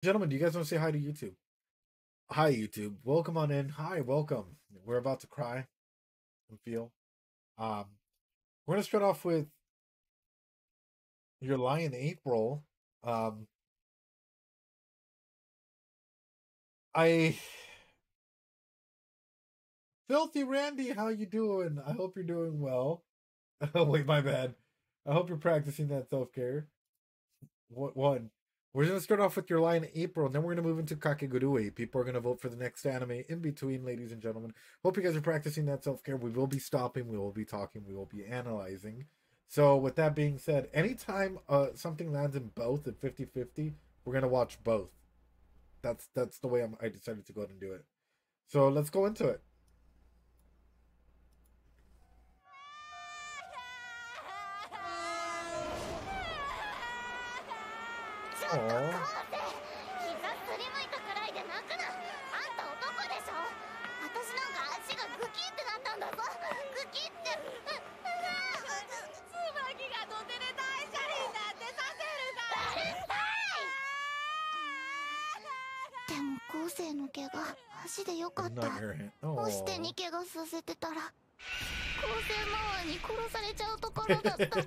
Gentlemen, do you guys want to say hi to YouTube? Hi, YouTube. Welcome on in. Hi, welcome. We're about to cry and feel. Um, we're gonna start off with your lion April. Um, I Filthy Randy, how you doing? I hope you're doing well. Oh wait, my bad. I hope you're practicing that self care. What one? We're gonna start off with your line April, and then we're gonna move into Kakegurui. People are gonna vote for the next anime in between, ladies and gentlemen. Hope you guys are practicing that self care. We will be stopping, we will be talking, we will be analyzing. So with that being said, anytime something lands in both at 50-50, we're gonna watch both. That's the way I decided to go ahead and do it. So let's go into it. Oh, でも後世の怪我足でよかっ not た。 your hand. もし手 Oh. に怪我させてたら後世マワーに殺されちゃうところだった。泣くなバ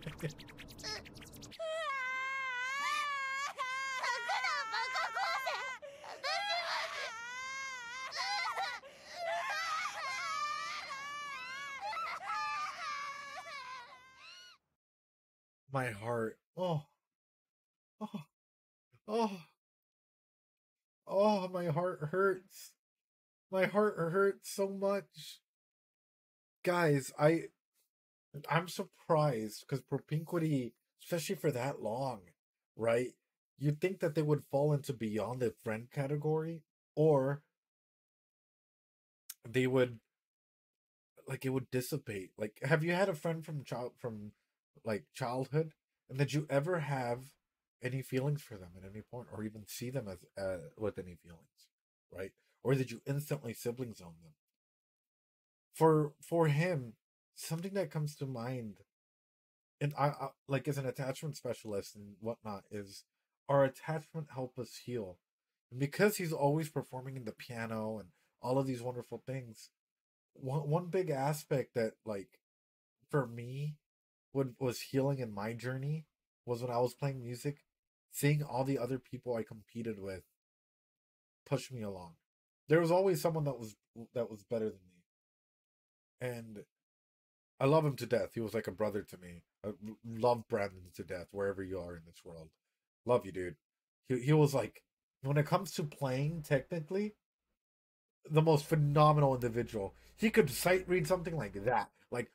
カ後世。My heart. Oh, oh, oh, oh, my heart hurts. My heart hurts so much. Guys, I'm surprised because propinquity, especially for that long, right? You'd think that they would fall into beyond the friend category, or they would like it would dissipate. Like, have you had a friend from like childhood, and did you ever have any feelings for them at any point, or even see them as with any feelings, right? Or did you instantly siblings on them? For him, something that comes to mind, and I like as an attachment specialist and whatnot, is our attachment help us heal. And because he's always performing in the piano and all of these wonderful things, one big aspect that like for me was healing in my journey was when I was playing music, seeing all the other people I competed with push me along. There was always someone that was better than me, and I love him to death. He was like a brother to me. I love Brandon to death, wherever you are in this world. Love you, dude. He was like, when it comes to playing, technically, the most phenomenal individual. He could sight read something like that, like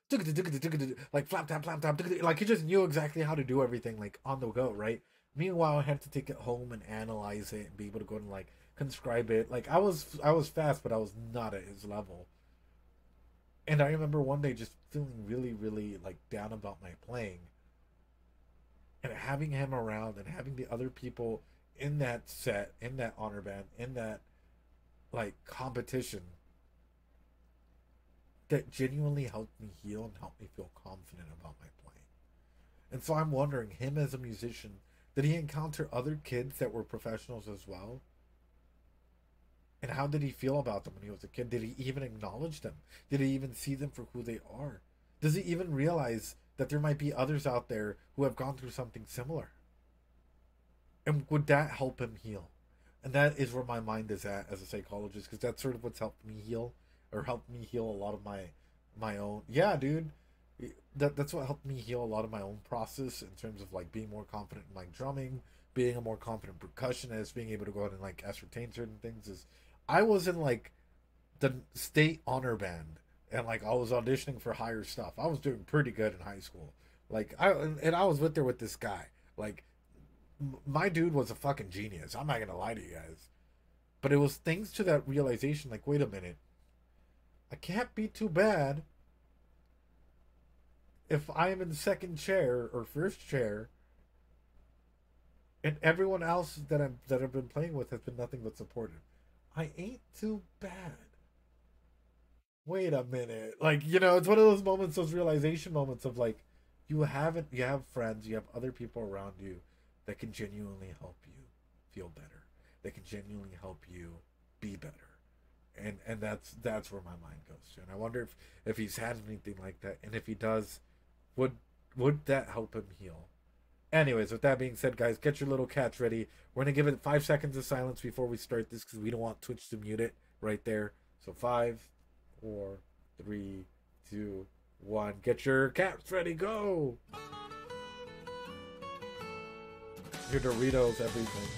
flap tap flap tap, like he just knew exactly how to do everything like on the go, right? Meanwhile, I had to take it home and analyze it and be able to go and like conscribe it. Like I was fast, but I was not at his level. And I remember one day just feeling really, really like down about my playing, and having him around and having the other people in that set, in that honor band, in that like competition that genuinely helped me heal and helped me feel confident about my playing. And so I'm wondering, him as a musician, did he encounter other kids that were professionals as well? And how did he feel about them when he was a kid? Did he even acknowledge them? Did he even see them for who they are? Does he even realize that there might be others out there who have gone through something similar? And would that help him heal? And that is where my mind is at as a psychologist, because that's sort of what's helped me heal, or helped me heal a lot of my own. Yeah, dude, that's what helped me heal a lot of my own process in terms of like being more confident in like drumming, being a more confident percussionist, being able to go out and like ascertain certain things. Is I was in like the state honor band, and like I was auditioning for higher stuff. I was doing pretty good in high school. Like I was with there with this guy. Like my dude was a fucking genius. I'm not gonna lie to you guys. But it was thanks to that realization, like, wait a minute, I can't be too bad if I am in second chair or first chair, and everyone else that I've been playing with has been nothing but supportive. I ain't too bad. Wait a minute, like it's one of those moments, those realization moments of like, you have friends, you have other people around you that can genuinely help you feel better. that can genuinely help you be better. And that's where my mind goes to. And I wonder if he's had anything like that, and if he does, would that help him heal? Anyways, with that being said, guys, get your little cats ready. We're gonna give it 5 seconds of silence before we start this because we don't want Twitch to mute it right there. So 5, 4, 3, 2, 1. Get your cats ready. Go. Your Doritos, everything.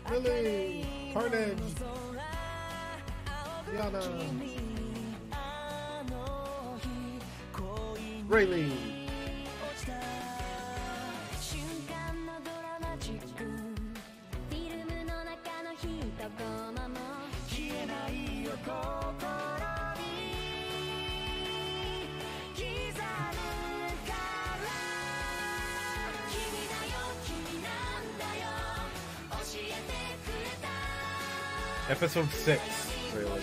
Lily, Carnage, Yana, Rayleigh. Episode 6, really.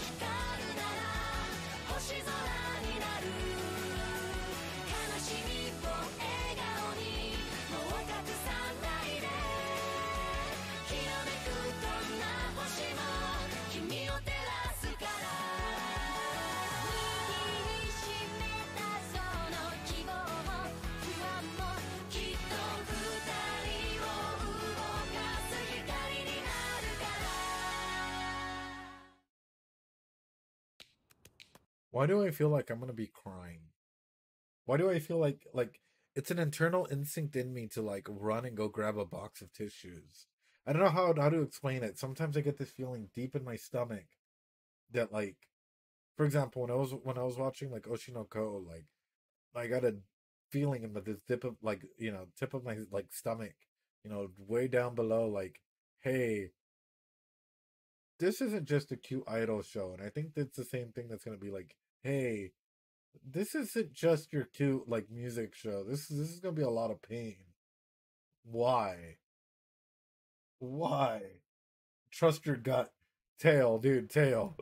Why do I feel like I'm gonna be crying? Why do I feel like it's an internal instinct in me to like run and go grab a box of tissues? I don't know how to explain it. Sometimes I get this feeling deep in my stomach that, like, for example, when I was watching like Oshinoko, like I got a feeling in the tip of tip of my like stomach, way down below, like, hey, this isn't just a cute idol show. And I think that's the same thing that's gonna be like, hey, this isn't just your cute like music show. This is gonna be a lot of pain. Why? Why? Trust your gut. Tail, dude, tail.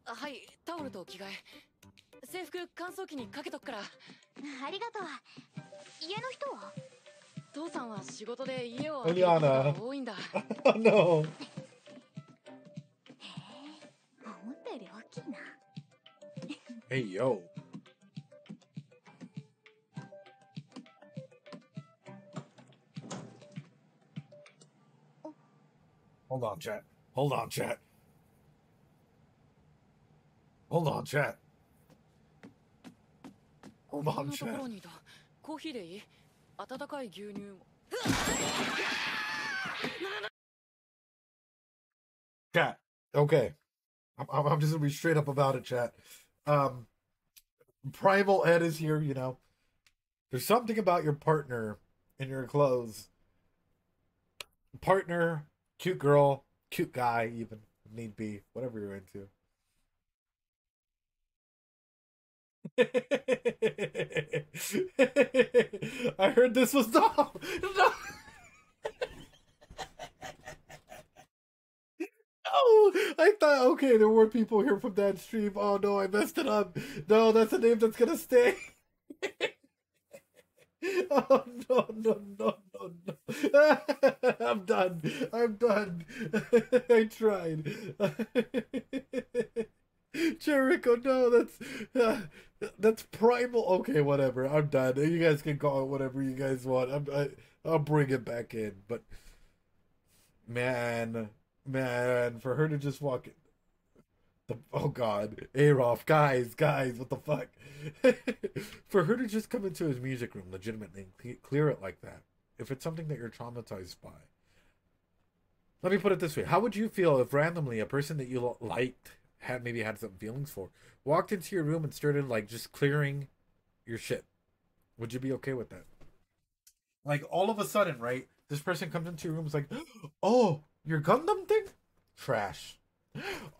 はい、タオルと着替え。制服乾燥機にかけとくから。ありがとう。家の人は？父さんは仕事で家を空けることが多いんだ。Oh no. へえ、思ったより大きいな。Hey yo. Hold on, chat. Hold on, chat. Hold on, chat. Hold on, chat. コーヒーでいい？温かい牛乳。Chat. Okay. I'm just gonna be straight up about it, chat. Primal Ed is here, There's something about your partner in your clothes. Partner, cute girl, cute guy, even if need be, whatever you're into. I heard this was no. Oh, I thought, okay, there were people here from that stream. Oh no, I messed it up. No, that's a name that's gonna stay. Oh no. I'm done. I tried. Jericho, no, that's primal. Okay, whatever. I'm done. You guys can call it whatever you guys want. I'll bring it back in. But man, for her to just walk in. Oh god, Aroff, guys, what the fuck? For her to just come into his music room legitimately and clear it like that, if it's something that you're traumatized by. Let me put it this way. How would you feel if randomly a person that you liked, maybe had some feelings for, walked into your room and started like just clearing your shit? Would you be okay with that? Like all of a sudden, right? This person comes into your room and is like, oh, your Gundam thing? Trash.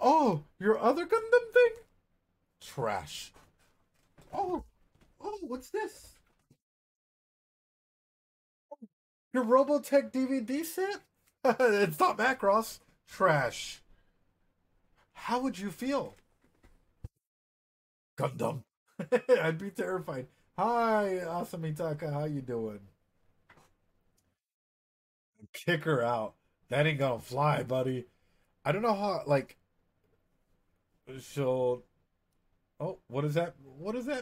Oh, your other Gundam thing? Trash. Oh, what's this? Your Robotech DVD set? It's not Macross. Trash. How would you feel? Gundam. I'd be terrified. Hi, Asamitaka. How you doing? Kick her out. That ain't gonna fly, buddy. I don't know how, like, she'll... Oh, what does that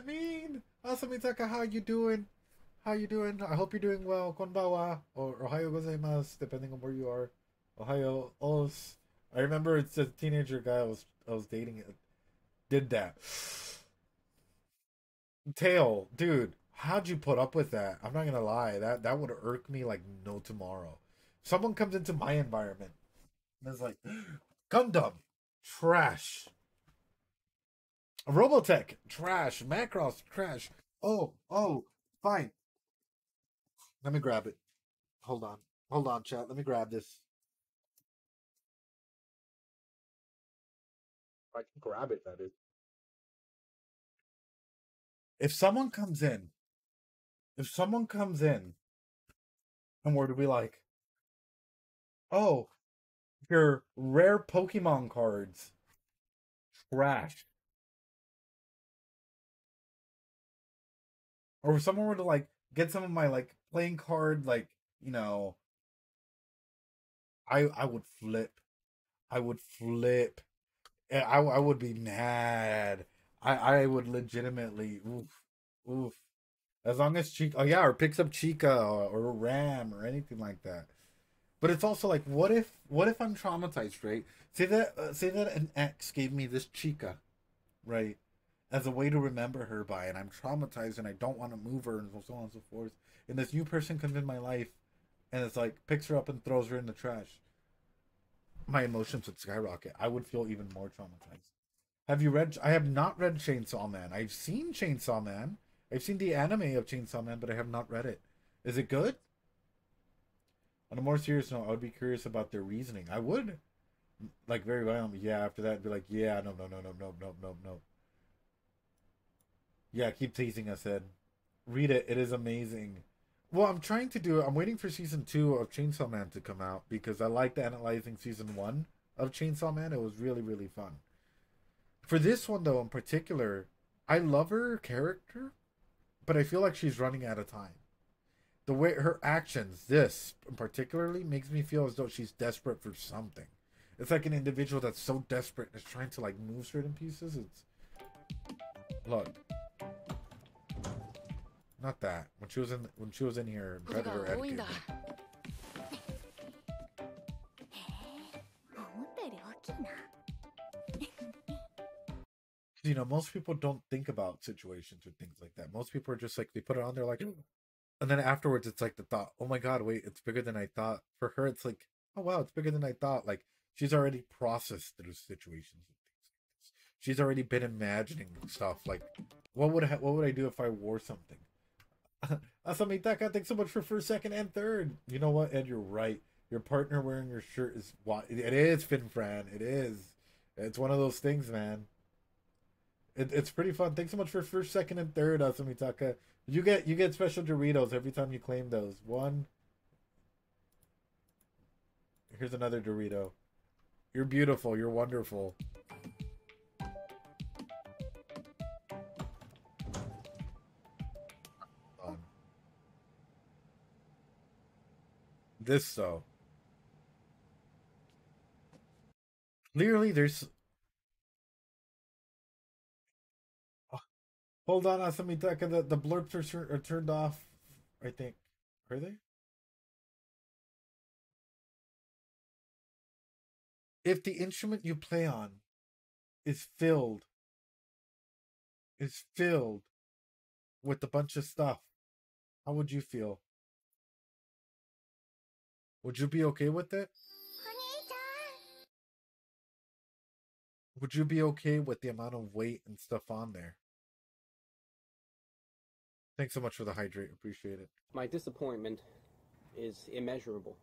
mean? Asamitaka, how you doing? How you doing? I hope you're doing well. Konbawa. Or ohayo gozaimasu, depending on where you are. Ohayo os. I remember it's a teenager guy I was dating did that. Tail, dude, how'd you put up with that? I'm not gonna lie, that would irk me like no tomorrow. Someone comes into my environment and is like, Gundam, trash. Robotech, trash. Macross, trash. Oh, fine. Let me grab it. Hold on, chat. Let me grab this. I can grab it, that is. If someone comes in and were to be like, oh, your rare Pokemon cards, trash. Or if someone were to like get some of my like playing card, like, you know, I would flip. I would flip. I would be mad. I would legitimately oof. As long as Chica, oh yeah, or picks up Chica or Ram or anything like that. But it's also like, what if I'm traumatized, right? Say that an ex gave me this Chica, right, as a way to remember her by, and I'm traumatized and I don't want to move her and so on and so forth. And this new person comes in my life, and it's like picks her up and throws her in the trash. My emotions would skyrocket. I would feel even more traumatized. Have you read? I have not read Chainsaw Man. I've seen Chainsaw Man. I've seen the anime of Chainsaw Man, but I have not read it. Is it good? On a more serious note, I would be curious about their reasoning. I would, like, very violently. Yeah. After that, I'd be like, yeah, no. Yeah, keep teasing us, Ed. Read it. It is amazing. Well, I'm trying to do it. I'm waiting for season 2 of Chainsaw Man to come out because I liked analyzing season 1 of Chainsaw Man. It was really, really fun. For this one, though, in particular, I love her character, but I feel like she's running out of time. The way her actions, this particularly, makes me feel as though she's desperate for something. It's like an individual that's so desperate and is trying to like move certain pieces. It's look, not that when she was in here, Predator Ed came in. 思ったより大きいな。 You know, most people don't think about situations or things like that. Most people are just like, they put it on there like, and then afterwards it's like the thought, oh my god, wait, it's bigger than I thought. For her, it's like, oh wow, it's bigger than I thought. Like, she's already processed those situations and things like this. She's already been imagining stuff like, what would I do if I wore something? Asamitaka, thanks so much for first, second, and third. You know what, Ed, you're right. Your partner wearing your shirt is what it is, Finfran. It is. It's one of those things, man. It's pretty fun. Thanks so much for first, second, and third, Asamitaka. You get special Doritos every time you claim those. One. Here's another Dorito. You're beautiful. You're wonderful. This though. Clearly, there's. Hold on, Asamitaka. The blurps are turned off. I think. Are they? If the instrument you play on is filled with a bunch of stuff, how would you feel? Would you be okay with it? Would you be okay with the amount of weight and stuff on there? Thanks so much for the hydrate. Appreciate it. My disappointment is immeasurable.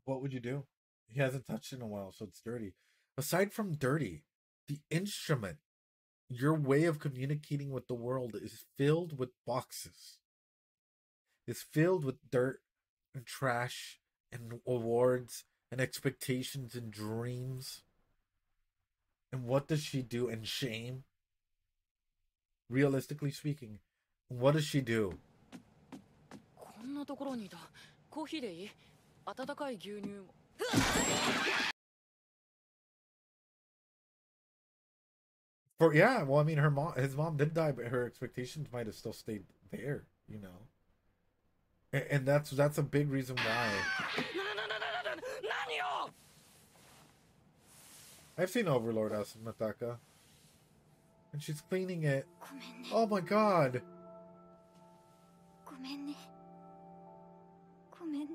What would you do? He hasn't touched in a while, so it's dirty. Aside from dirty, the instrument your way of communicating with the world is filled with boxes. It's filled with dirt and trash and awards and expectations and dreams. And what does she do? And shame. Realistically speaking, what does she do? こんなところにいた。コーヒーでいい？温かい牛乳も。Yeah, well, I mean, his mom did die, but her expectations might have still stayed there, you know. And that's a big reason why. I've seen Overlord House of Mataka, and she's cleaning it. ごめんね Oh my god! ごめんねごめんね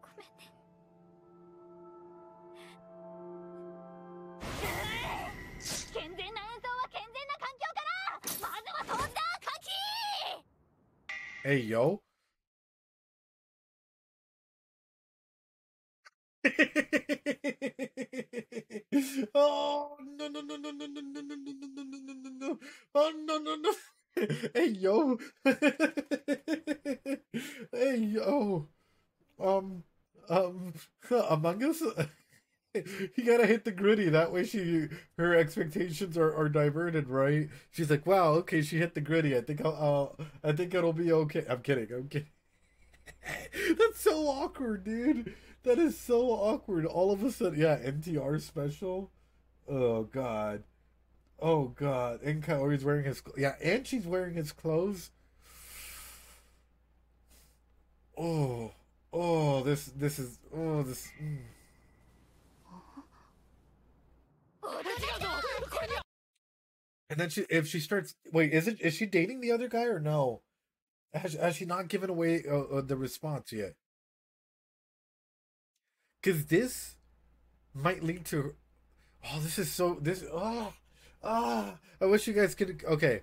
ごめんね健全な演奏は健全な環境からまずはそんな書き Hey, yo. Oh, no, no, no, no, no, no, no, no, no, no, no, no, no, no. Oh, no, no, no. Hey, yo. Hey, yo. Among Us. You gotta hit the gritty. That way her expectations are diverted, right? She's like, wow, okay, she hit the gritty. I think I think it'll be okay. I'm kidding. That's so awkward, dude. That is so awkward. All of a sudden, yeah, NTR special. Oh god. Oh god. And Kaori's wearing his and she's wearing his clothes. Oh, this is this. And then if she starts, wait, is she dating the other guy or no? Has she not given away the response yet? Because this might lead to. Oh, this is so. I wish you guys could. Okay.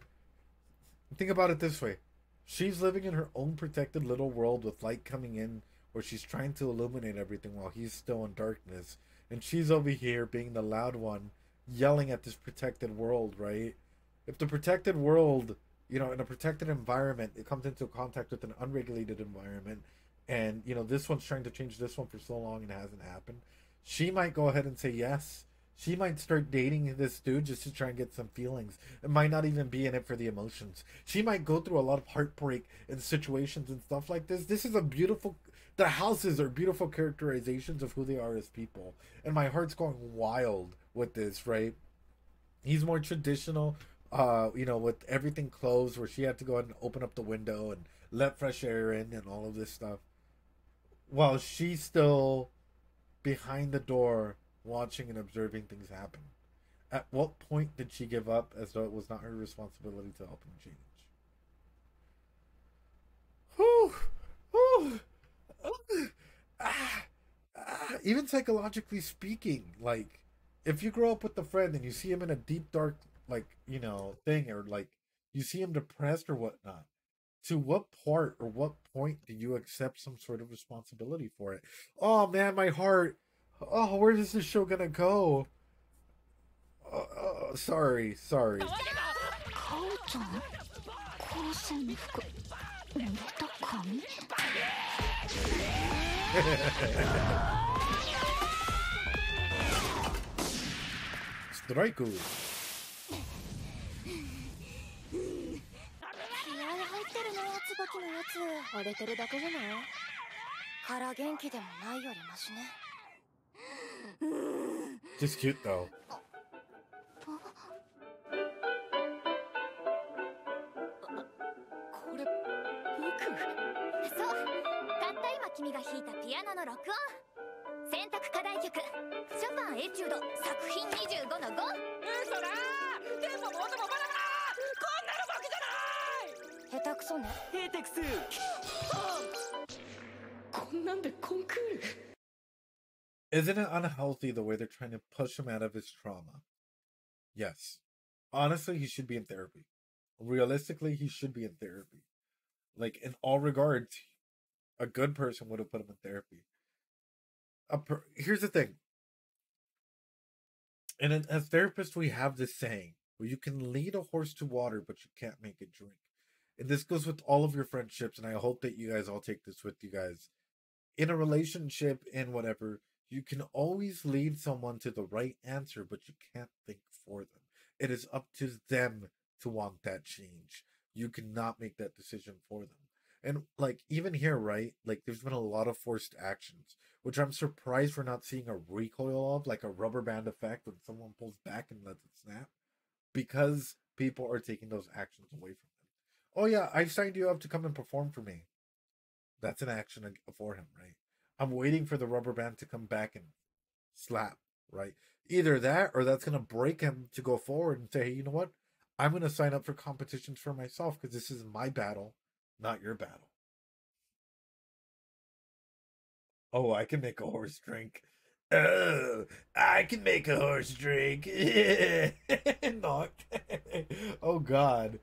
Think about it this way. She's living in her own protected little world with light coming in, where she's trying to illuminate everything while he's still in darkness. And she's over here being the loud one, yelling at this protected world, right? If the protected world, in a protected environment, it comes into contact with an unregulated environment, and, this one's trying to change this one for so long and it hasn't happened, she might go ahead and say yes. She might start dating this dude just to try and get some feelings. It might not even be in it for the emotions. She might go through a lot of heartbreak and situations and stuff like this. This is the houses are beautiful characterizations of who they are as people. And my heart's going wild with this, right? He's more traditional, with everything closed, where she had to go ahead and open up the window and let fresh air in and all of this stuff. While she's still behind the door, watching and observing things happen. At what point did she give up, as though it was not her responsibility to help him change? Even psychologically speaking, like, if you grow up with a friend and you see him in a deep, dark, thing, or, you see him depressed or whatnot, to what part or what point do you accept some sort of responsibility for it? Oh, man, my heart. Oh, where is this show gonna go? Sorry. カオちゃん光線服濡れた髪ストライク。気合入ってるね椿のやつ荒れてるだけじゃないから元気でもないよりマシね Just cute though. これそうたった今君が弾いたピアノの録音選択課題曲ショパンエチュード作品25の5嘘だーテンポも音もバラバラこんなの僕じゃない下手くそねヘテクスこんなんでコンクール Isn't it unhealthy the way they're trying to push him out of his trauma? Yes. Honestly, he should be in therapy. Realistically, he should be in therapy. Like, in all regards, a good person would have put him in therapy. Here's the thing. And as therapists, we have this saying, where you can lead a horse to water, but you can't make it drink. And this goes with all of your friendships, and I hope that you guys all take this with you guys. In a relationship, in whatever, you can always lead someone to the right answer, but you can't think for them. It is up to them to want that change. You cannot make that decision for them. And like even here, right? Like there's been a lot of forced actions, which I'm surprised we're not seeing a recoil of, like a rubber band effect when someone pulls back and lets it snap, because people are taking those actions away from them. Oh yeah, I signed you up to come and perform for me. That's an action for him, right? I'm waiting for the rubber band to come back and slap, right? Either that or that's going to break him to go forward and say, hey, you know what? I'm going to sign up for competitions for myself because this is my battle, not your battle. Oh, I can make a horse drink. Oh, I can make a horse drink. Not. Oh, God.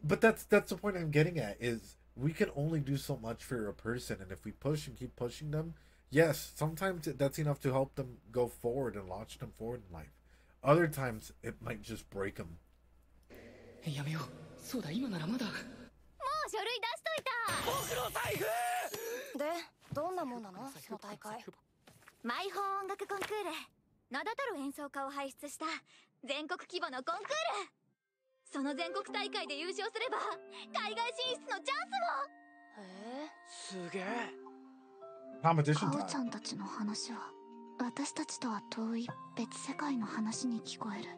But that's the point I'm getting at, is we can only do so much for a person, and if we push and keep pushing them, yes, sometimes that's enough to help them go forward and launch them forward in life. Other times, it might just break them. やめよう。そうだ、今ならまだ。もう書類出しといた。僕の財布。で、どんなもんなのその大会。マイホー音楽コンクール。名だたる演奏家を輩出した全国規模のコンクール。その全国大会で優勝すれば海外進出のチャンスも。すげえ。Competition かお time. ちゃんたちの話は私たちとは遠い別世界の話に聞こえる。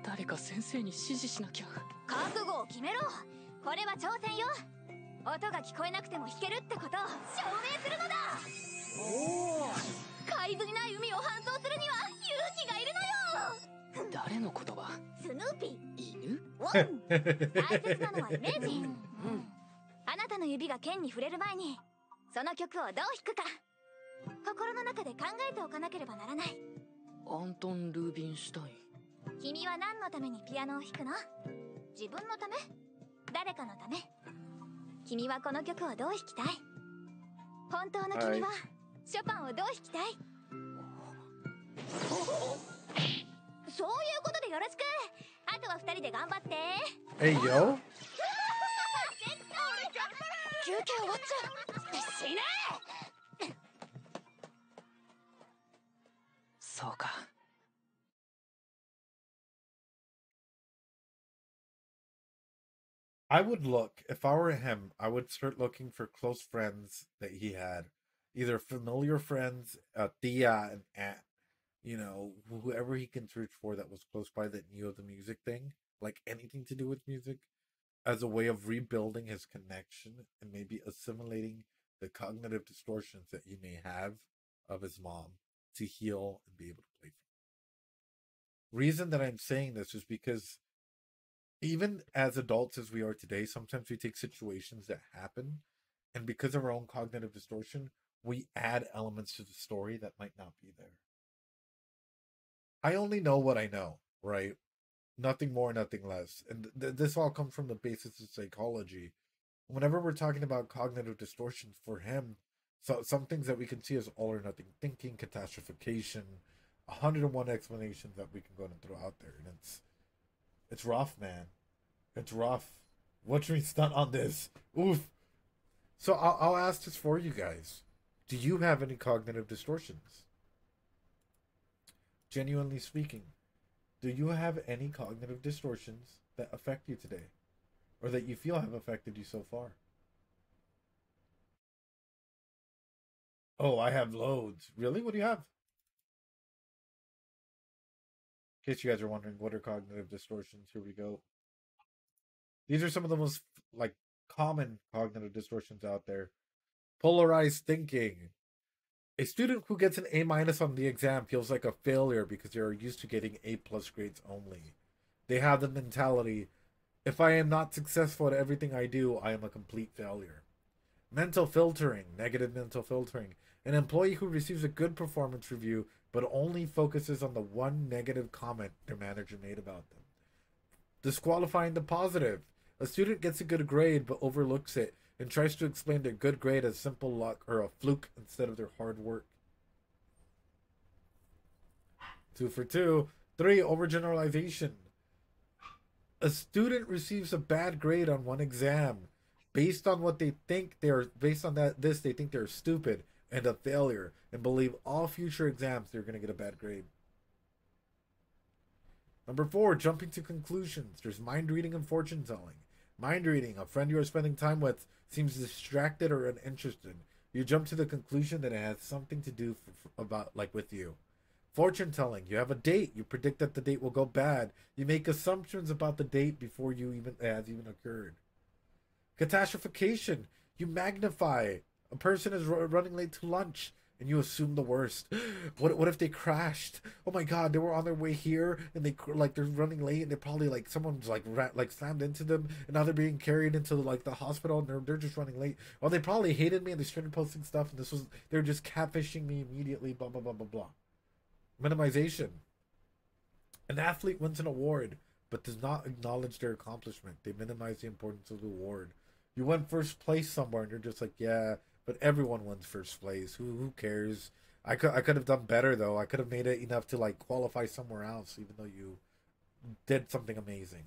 誰か先生に指示しなきゃ。覚悟を決めろ。これは挑戦よ。音が聞こえなくても弾けるってことを証明するのだ。おお。海図にない海を搬送するには勇気がいるのよ。誰の言葉？スヌーピー。犬？大切なのはイメージ。あなたの指が剣に触れる前にその曲をどう弾くか心の中で考えておかなければならない。アントン・ルービンシュタイン。君は何のためにピアノを弾くの？自分のため？誰かのため？君はこの曲をどう弾きたい？本当の君はショパンをどう弾きたい？そういうことでよろしく。あとは二人で頑張って。Hey, yo. 休憩終わっちゃう。死ね！そうか。I would look, if I were him, I would start looking for close friends that he had. Either familiar friends, Tia and Aunt, you know, whoever he can search for that was close by that knew of the music thing, like anything to do with music, as a way of rebuilding his connection and maybe assimilating the cognitive distortions that he may have of his mom to heal and be able to play from. Reason that I'm saying this is because even as adults as we are today, sometimes we take situations that happen, and because of our own cognitive distortion, we add elements to the story that might not be there. I only know what I know, right? Nothing more, nothing less. And this all comes from the basis of psychology. Whenever we're talking about cognitive distortions for him, so some things that we can see as all or nothing thinking, catastrophication, 101 explanations that we can go and throw out there. And it's rough, man. It's rough. Watch me stunt on this. Oof. So I'll ask this for you guys. Do you have any cognitive distortions? Genuinely speaking, do you have any cognitive distortions that affect you today? Or that you feel have affected you so far? Oh, I have loads. Really? What do you have? In case you guys are wondering, what are cognitive distortions? Here we go. These are some of the most common cognitive distortions out there. Polarized thinking. A student who gets an A- on the exam feels like a failure because they are used to getting A+ grades only. They have the mentality, if I am not successful at everything I do, I am a complete failure. Mental filtering, negative mental filtering. An employee who receives a good performance review but only focuses on the one negative comment their manager made about them. Disqualifying the positive. A student gets a good grade but overlooks it and tries to explain their good grade as simple luck or a fluke instead of their hard work. 2 for 2. 3, overgeneralization. A student receives a bad grade on one exam based on what they think they're based on that this they think they're stupid and a failure and believe all future exams they're going to get a bad grade. Number 4, jumping to conclusions. There's mind reading and fortune telling. Mind reading, a friend you are spending time with seems distracted or uninterested. You jump to the conclusion that it has something to do with you. Fortune telling, you have a date. You predict that the date will go bad. You make assumptions about the date before it has even occurred. Catastrophication, you magnify. A person is running late to lunch and you assume the worst. What if they crashed? Oh my god, they were on their way here and they're running late and they probably someone's slammed into them and now they're being carried into the hospital and they're just running late. Well, they probably hated me and they started posting stuff and they're just catfishing me immediately. Blah blah blah blah blah. Minimization. An athlete wins an award but does not acknowledge their accomplishment. They minimize the importance of the award. You won first place somewhere and you're just like, yeah, but everyone wins first place. Who cares? I could have done better though. I could have made it enough to qualify somewhere else, even though you did something amazing.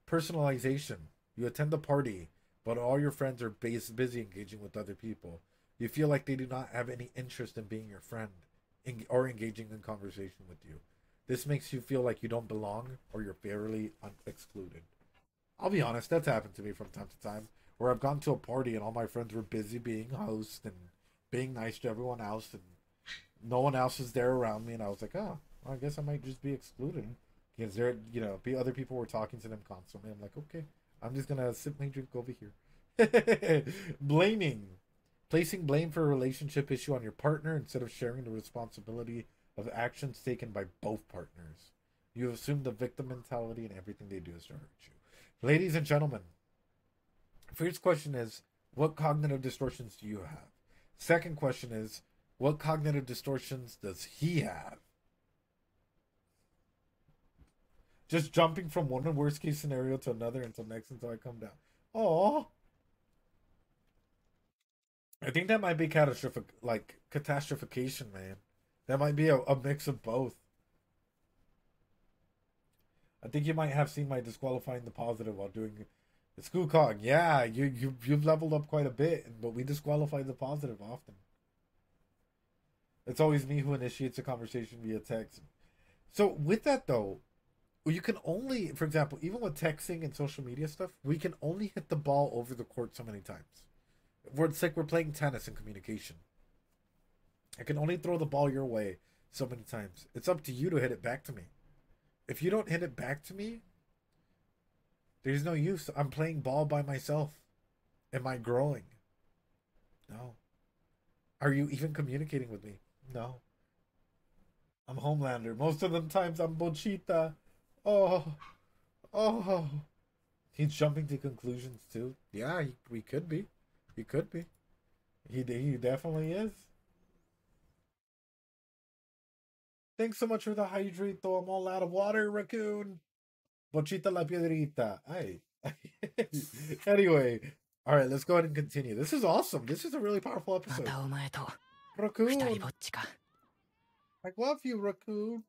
Personalization. You attend the party, but all your friends are busy engaging with other people. You feel like they do not have any interest in being your friend or engaging in conversation with you. This makes you feel like you don't belong or you're fairly excluded. I'll be honest, that's happened to me from time to time, where I've gone to a party and all my friends were busy being hosts and being nice to everyone else, and no one else is there around me, and I was like, oh, well, I guess I might just be excluded. Because other people were talking to them constantly. I'm like, okay, I'm just gonna sip my drink over here. Blaming. Placing blame for a relationship issue on your partner instead of sharing the responsibility of actions taken by both partners. You assume the victim mentality and everything they do is to hurt you. Ladies and gentlemen, first question is, what cognitive distortions do you have? Second question is, what cognitive distortions does he have? Just jumping from one worst case scenario to another until I come down. Oh, I think that might be catastrophication, man. That might be a mix of both. I think you might have seen my disqualifying the positive while doing the school cog. Yeah, you've leveled up quite a bit, but we disqualify the positive often. It's always me who initiates a conversation via text. So with that though, you can only, for example, even with texting and social media stuff, we can only hit the ball over the court so many times. It's like we're playing tennis in communication. I can only throw the ball your way so many times. It's up to you to hit it back to me. If you don't hit it back to me, there's no use. I'm playing ball by myself. Am I growing? No. Are you even communicating with me? No. I'm Homelander. Most of the times I'm Bochita. Oh. He's jumping to conclusions too. Yeah, we could be. He could be. He definitely is. Thanks so much for the hydrate, though. I'm all out of water, raccoon. Bochita la piedrita. Ay. Anyway, all right, let's go ahead and continue. This is awesome. This is a really powerful episode. Raccoon. I love you, raccoon.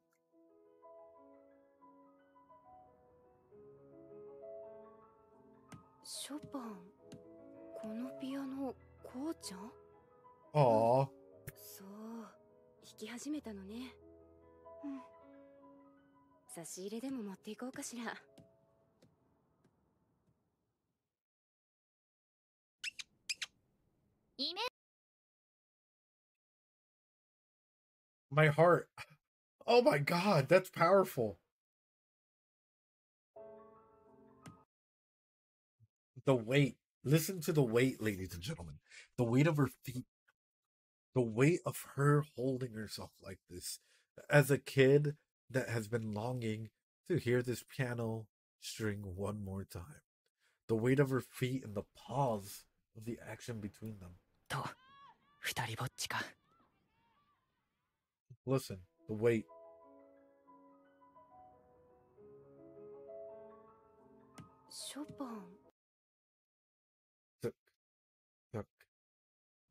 Chopin, このピアノ、こうちゃん? Aww. そう、弾き始めたのね。差し入れでも持っていこうかしら。My heart. Oh my god, that's powerful. The weight. Listen to the weight, ladies and gentlemen. The weight of her feet. The weight of her holding herself like this. As a kid that has been longing to hear this piano string one more time. The weight of her feet and the pause of the action between them. Listen, the weight. Chopin.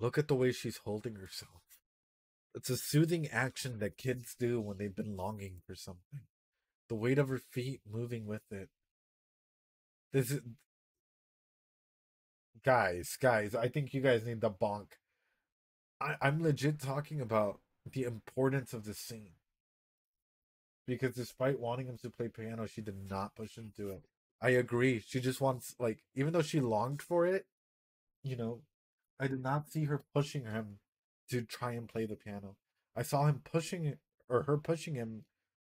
Look at the way she's holding herself. It's a soothing action that kids do when they've been longing for something. The weight of her feet moving with it. This is guys, I think you guys need the bonk. I'm legit talking about the importance of this scene. Because despite wanting him to play piano, she did not push him to it. I agree. She just wants, like, even though she longed for it, you know, I did not see her pushing him to try and play the piano. I saw him pushing it, or her pushing him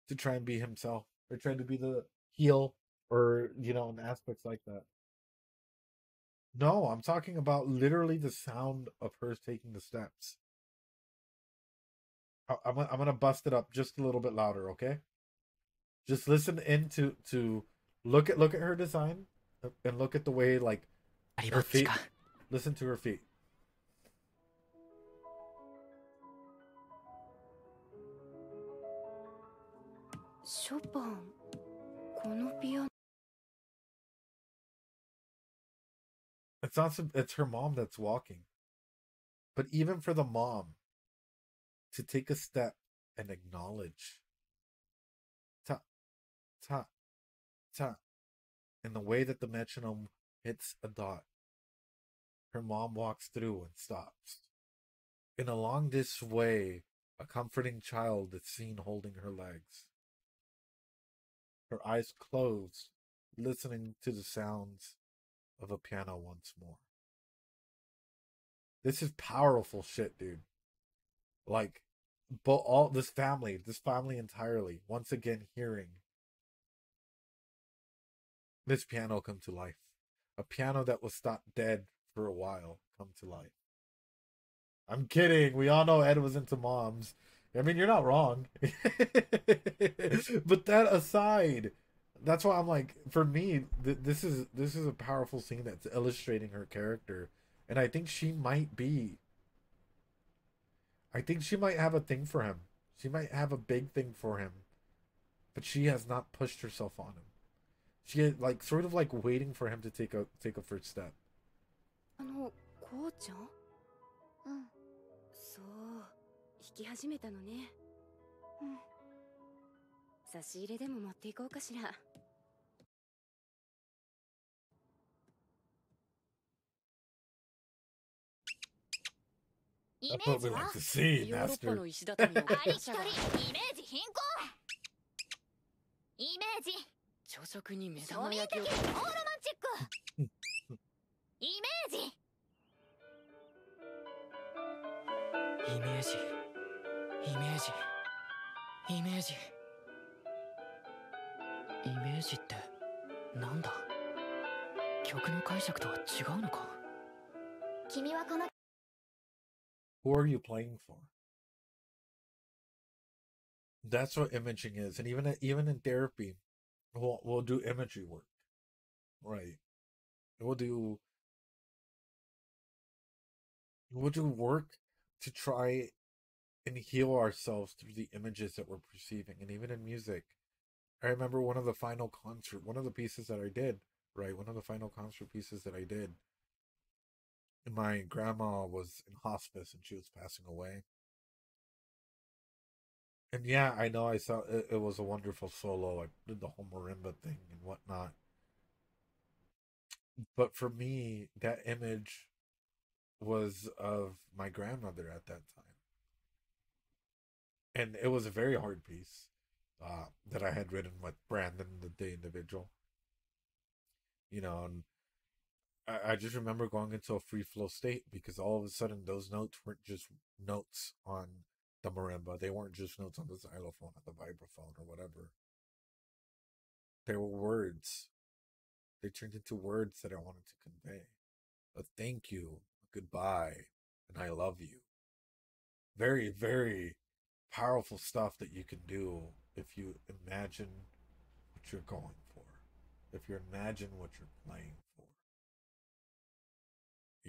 to try and be himself, or trying to be the heel, or, you know, in aspects like that. No, I'm talking about literally the sound of her taking the steps. I'm gonna bust it up just a little bit louder, okay? Just listen into to look at her design and look at the way, like, her feet. Listen to her feet. Chopin, このピアノ。 It's not it's her mom that's walking. But even for the mom to take a step and acknowledge ta ta ta in the way that the metronome hits a dot, her mom walks through and stops. And along this way, a comforting child is seen holding her legs. Her eyes closed, listening to the sounds of a piano once more. This is powerful shit, dude. Like, but all this family entirely, once again hearing this piano come to life. A piano that was thought dead for a while come to life. I'm kidding. We all know Ed was into moms. I mean, you're not wrong. But that aside, that's why I'm like, for me, this is a powerful scene that's illustrating her character, and I think she might have a thing for him. She might have a big thing for him, but she has not pushed herself on him. She is, like, sort of like waiting for him to take a first step. こうちゃん？うん。そう、弾き始めたのね。うん。差し入れでも持っていこうかしら。イメ That's ージ what we は like to see, ヨーロッパ Master. の石畳をありきたりイメージ貧困イメージ朝食に目庶玉焼きを民的オーロマンチックイメージイメージイメージイメージイメージってなんだ曲の解釈とは違うのか君はこの Who are you playing for? That's what imaging is, and even in therapy, we'll do imagery work, right? We'll do work to try and heal ourselves through the images that we're perceiving, and even in music. I remember one of the final pieces that I did, right? One of the final concert pieces that I did. My grandma was in hospice and she was passing away. And yeah, I know I saw it was a wonderful solo. I did the whole marimba thing and whatnot. But for me, that image was of my grandmother at that time. And it was a very hard piece that I had written with Brandon, the individual. You know, and I just remember going into a free flow state because all of a sudden those notes weren't just notes on the marimba. They weren't just notes on the xylophone or the vibraphone or whatever. They were words. They turned into words that I wanted to convey. A thank you, a goodbye, and I love you. Very, very powerful stuff that you can do if you imagine what you're going for. If you imagine what you're playing for.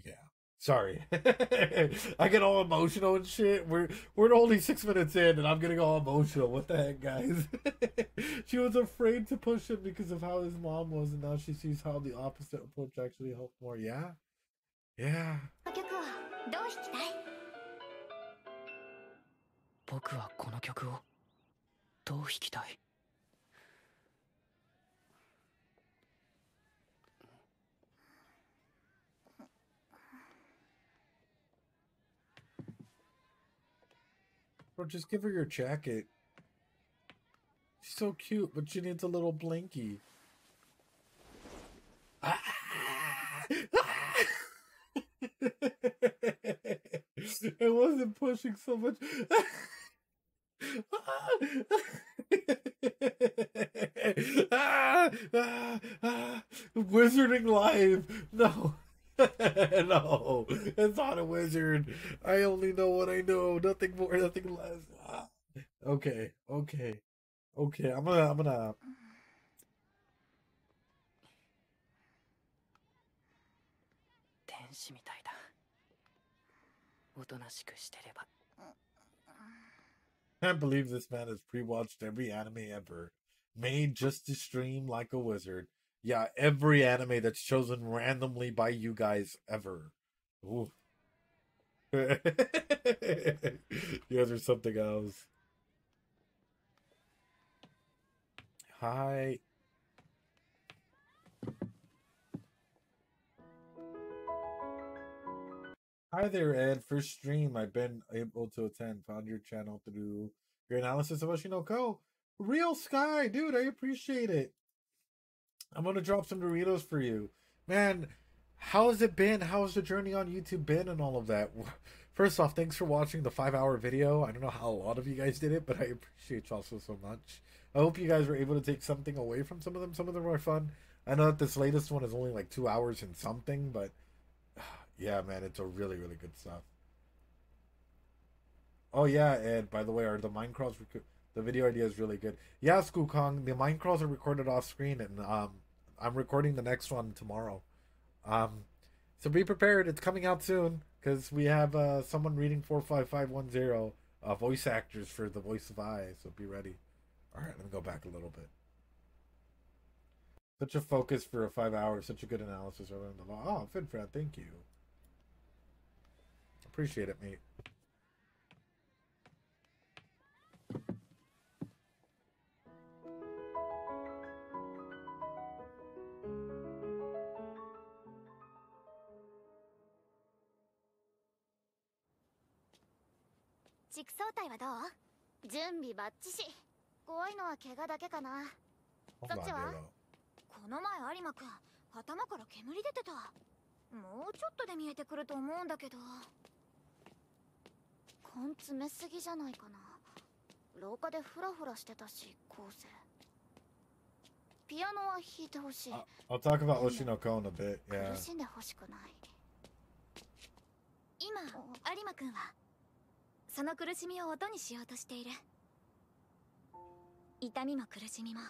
Yeah. Sorry. I get all emotional and shit. We're only 6 minutes in and I'm getting all emotional. What the heck, guys? She was afraid to push him because of how his mom was, and now she sees how the opposite approach actually helped more. Yeah. Yeah. どう弾きたい僕はこの曲をどう弾きたい Bro, just give her your jacket. She's so cute, but she needs a little blankie. I wasn't pushing so much. Wizarding live. No. No. It's not a wizard. I only know what I know. Nothing more, nothing less. Okay. Okay. Okay. I'm gonna 天使みたいだ。おとなしくしてれば。 Can't believe this man has pre-watched every anime ever. Made just to stream like a wizard. Yeah, every anime that's chosen randomly by you guys ever. Ooh. You guys are something else. Hi. Hi there, Ed. First stream I've been able to attend. Found your channel through your analysis of Oshinoko. Real Sky, dude, I appreciate it. I'm gonna drop some Doritos for you. Man, how has it been? How's the journey on YouTube been and all of that? First off, thanks for watching the 5-hour video. I don't know how a lot of you guys did it, but I appreciate y'all so much. I hope you guys were able to take something away from some of them. Some of them were fun. I know that this latest one is only like 2 hours and something, but yeah, man, it's a really, really good stuff. Oh yeah, Ed, by the way, are the mine crawls, the video idea is really good. Yeah, Skukong, the mine crawls are recorded off screen, and I'm recording the next one tomorrow. So be prepared, it's coming out soon, because we have someone reading 45510, voice actors for the voice of I, so be ready. Alright, let me go back a little bit. Such a focus for a 5 hours, such a good analysis around the law. Oh, Finfran, thank you. Appreciate it, mate. Oh, そっちはこの前有馬くん頭から煙出てた。もうちょっとで見えてくると思うんだけど。根詰めすぎじゃないかな。廊下でフラフラしてたし、構成。ピアノは弾いてほしい。I'll talk about Oshinoko in a bit, yeah. 苦しんでほしくない。今有馬くんはその苦しみを音にしようとしている。痛みも苦しみも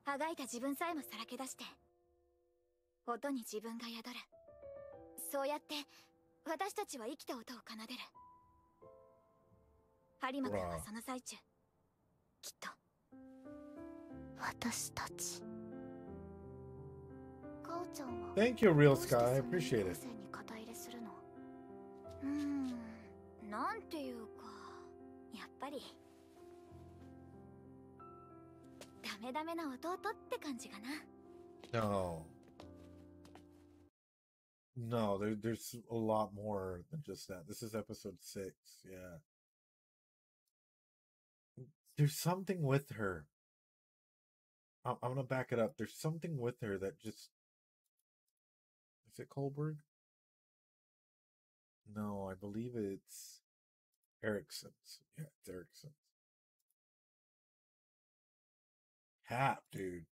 あがいた自分さえもさらけ出して音に自分が宿る。そうやって私たちは生きた音を奏でる。有馬くんはその最中きっと私たち。かおちゃんは Thank you, Real Sky. I appreciate it. に肩入れするの。なんていうかやっぱりダメダメな弟って感じかな。No. No, there's a lot more than just that. This is episode 6, yeah. There's something with her. I'm gonna back it up. There's something with her that just... Is it Kohlberg? No, I believe it's Erickson's. Yeah, it's Erickson's. Cap, dude.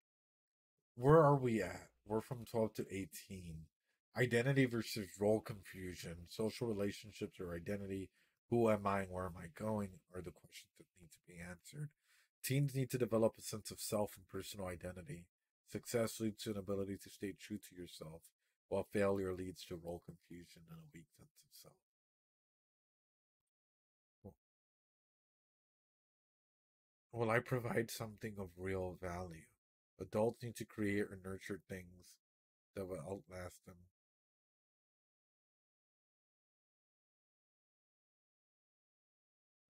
Where are we at? We're from 12 to 18. Identity versus role confusion. Social relationships or identity. Who am I and where am I going are the questions that need to be answered. Teens need to develop a sense of self and personal identity. Success leads to an ability to stay true to yourself, while failure leads to role confusion and a weak sense of self. Will I provide something of real value? Adults need to create or nurture things that will outlast them.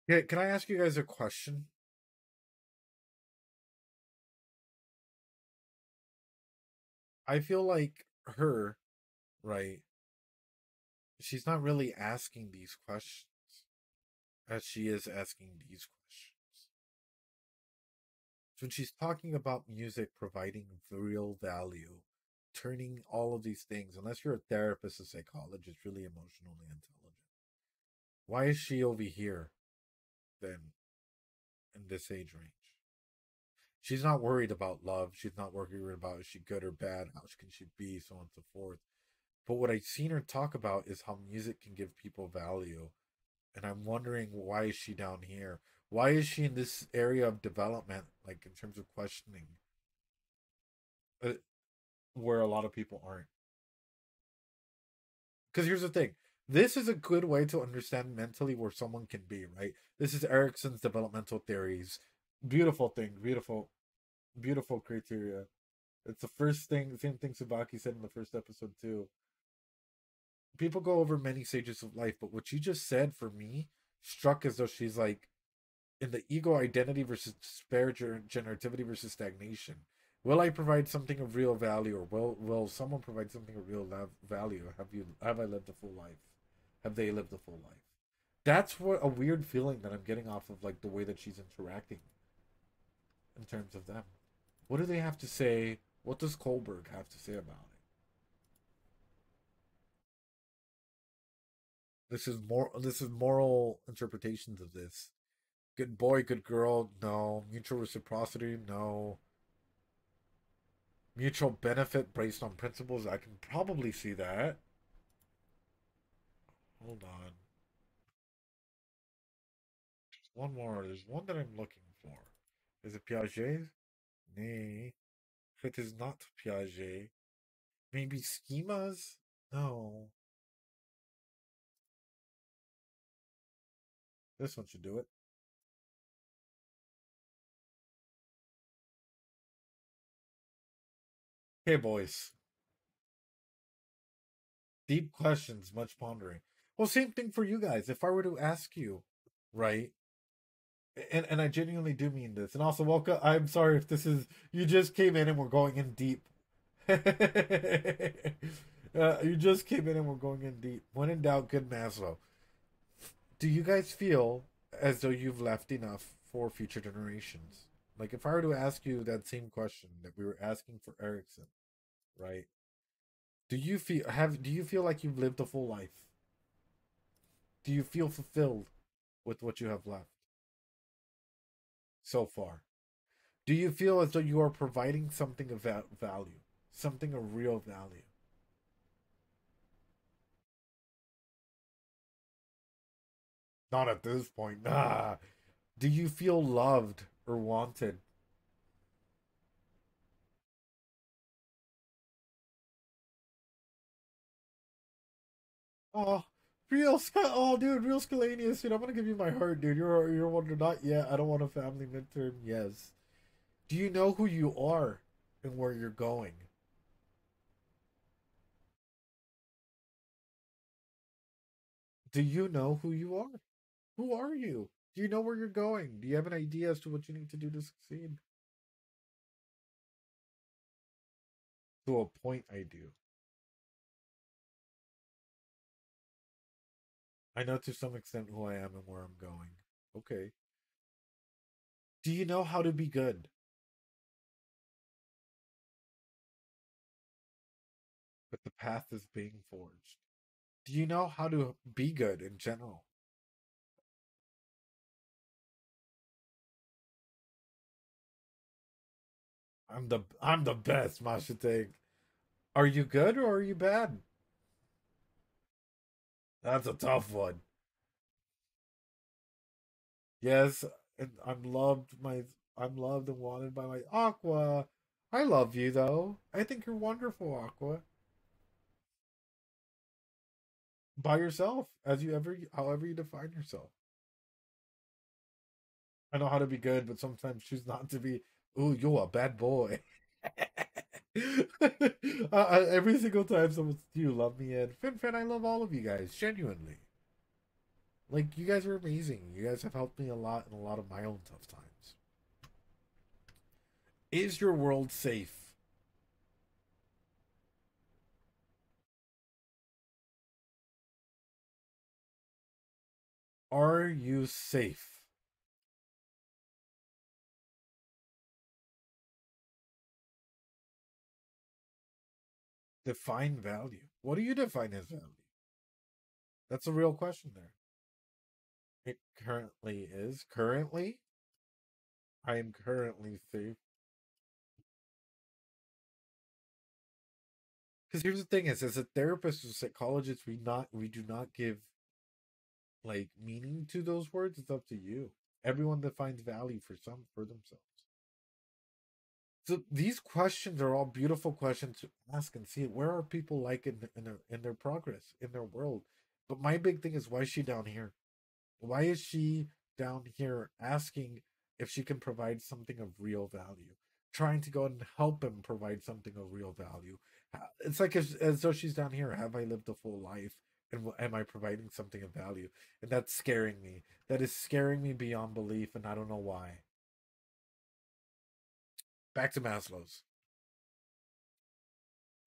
Yeah, can I ask you guys a question? I feel like her, right? She's not really asking these questions. as she is asking these questions. So when she's talking about music providing real value, turning all of these things, unless you're a therapist, a psychologist, really emotionally intelligent, why is she over here then in this age range? She's not worried about love. She's not worried about is she good or bad, how can she be, so on and so forth. But what I've seen her talk about is how music can give people value. And I'm wondering, why is she down here? Why is she in this area of development, like in terms of questioning, where a lot of people aren't? Because here's the thing. This is a good way to understand mentally where someone can be, right? This is Erickson's developmental theories. Beautiful thing. Beautiful criteria. It's the first thing, the same thing Tsubaki said in the first episode too. People go over many stages of life, but what she just said for me struck as though she's like in the ego identity versus despair, generativity versus stagnation. Will I provide something of real value, or will someone provide something of real value? Have I lived a full life? Have they lived a full life? That's what a weird feeling that I'm getting off of like the way that she's interacting in terms of them. What do they have to say? What does Kohlberg have to say about it? This is moral interpretations of this. Good boy, good girl, no. Mutual reciprocity, no. Mutual benefit based on principles, I can probably see that. Hold on. One more. There's one that I'm looking for. Is it Piaget? Nay. It is not Piaget. Maybe schemas? No. This one should do it. Hey, boys. Deep questions, much pondering. Well, same thing for you guys. If I were to ask you, right? And I genuinely do mean this. And also, welcome. I'm sorry if this is you just came in and we're going in deep. You just came in and we're going in deep. When in doubt, good Maslow. Do you guys feel as though you've left enough for future generations? Like, if I were to ask you that same question that we were asking for Erickson, right? Do you feel like you've lived a full life? Do you feel fulfilled with what you have left so far? Do you feel as though you are providing something of value, something of real value? Not at this point. Nah. Do you feel loved or wanted? Oh, oh, dude, real Scalanius, dude. I'm gonna give you my heart, dude. You're wondering, not yet. I don't want a family midterm. Yes. Do you know who you are and where you're going? Do you know who you are? Who are you? Do you know where you're going? Do you have an idea as to what you need to do to succeed? To a point, I do. I know to some extent who I am and where I'm going. Okay. Do you know how to be good? But the path is being forged. Do you know how to be good in general? I'm the best, Masha take. Are you good or are you bad? That's a tough one. Yes, and I'm loved and wanted by my Aqua. I love you though. I think you're wonderful, Aqua. By yourself, however you define yourself. I know how to be good, but sometimes choose not to be. Ooh, you're a bad boy. Every single time someone says, you love me, and Fin, I love all of you guys, genuinely. Like, you guys are amazing. You guys have helped me a lot in a lot of my own tough times. Is your world safe? Are you safe? Define value. What do you define as value? That's a real question there. It currently is. Currently? I am currently safe. Because here's the thing is, as a therapist or psychologist, we do not give like meaning to those words. It's up to you. Everyone defines value for themselves. So these questions are all beautiful questions to ask and see where are people like in their progress, in their world. But my big thing is, why is she down here? Why is she down here asking if she can provide something of real value? Trying to go and help him provide something of real value. It's like as though she's down here. Have I lived a full life? And am I providing something of value? And that's scaring me. That is scaring me beyond belief, and I don't know why. Back to Maslow's.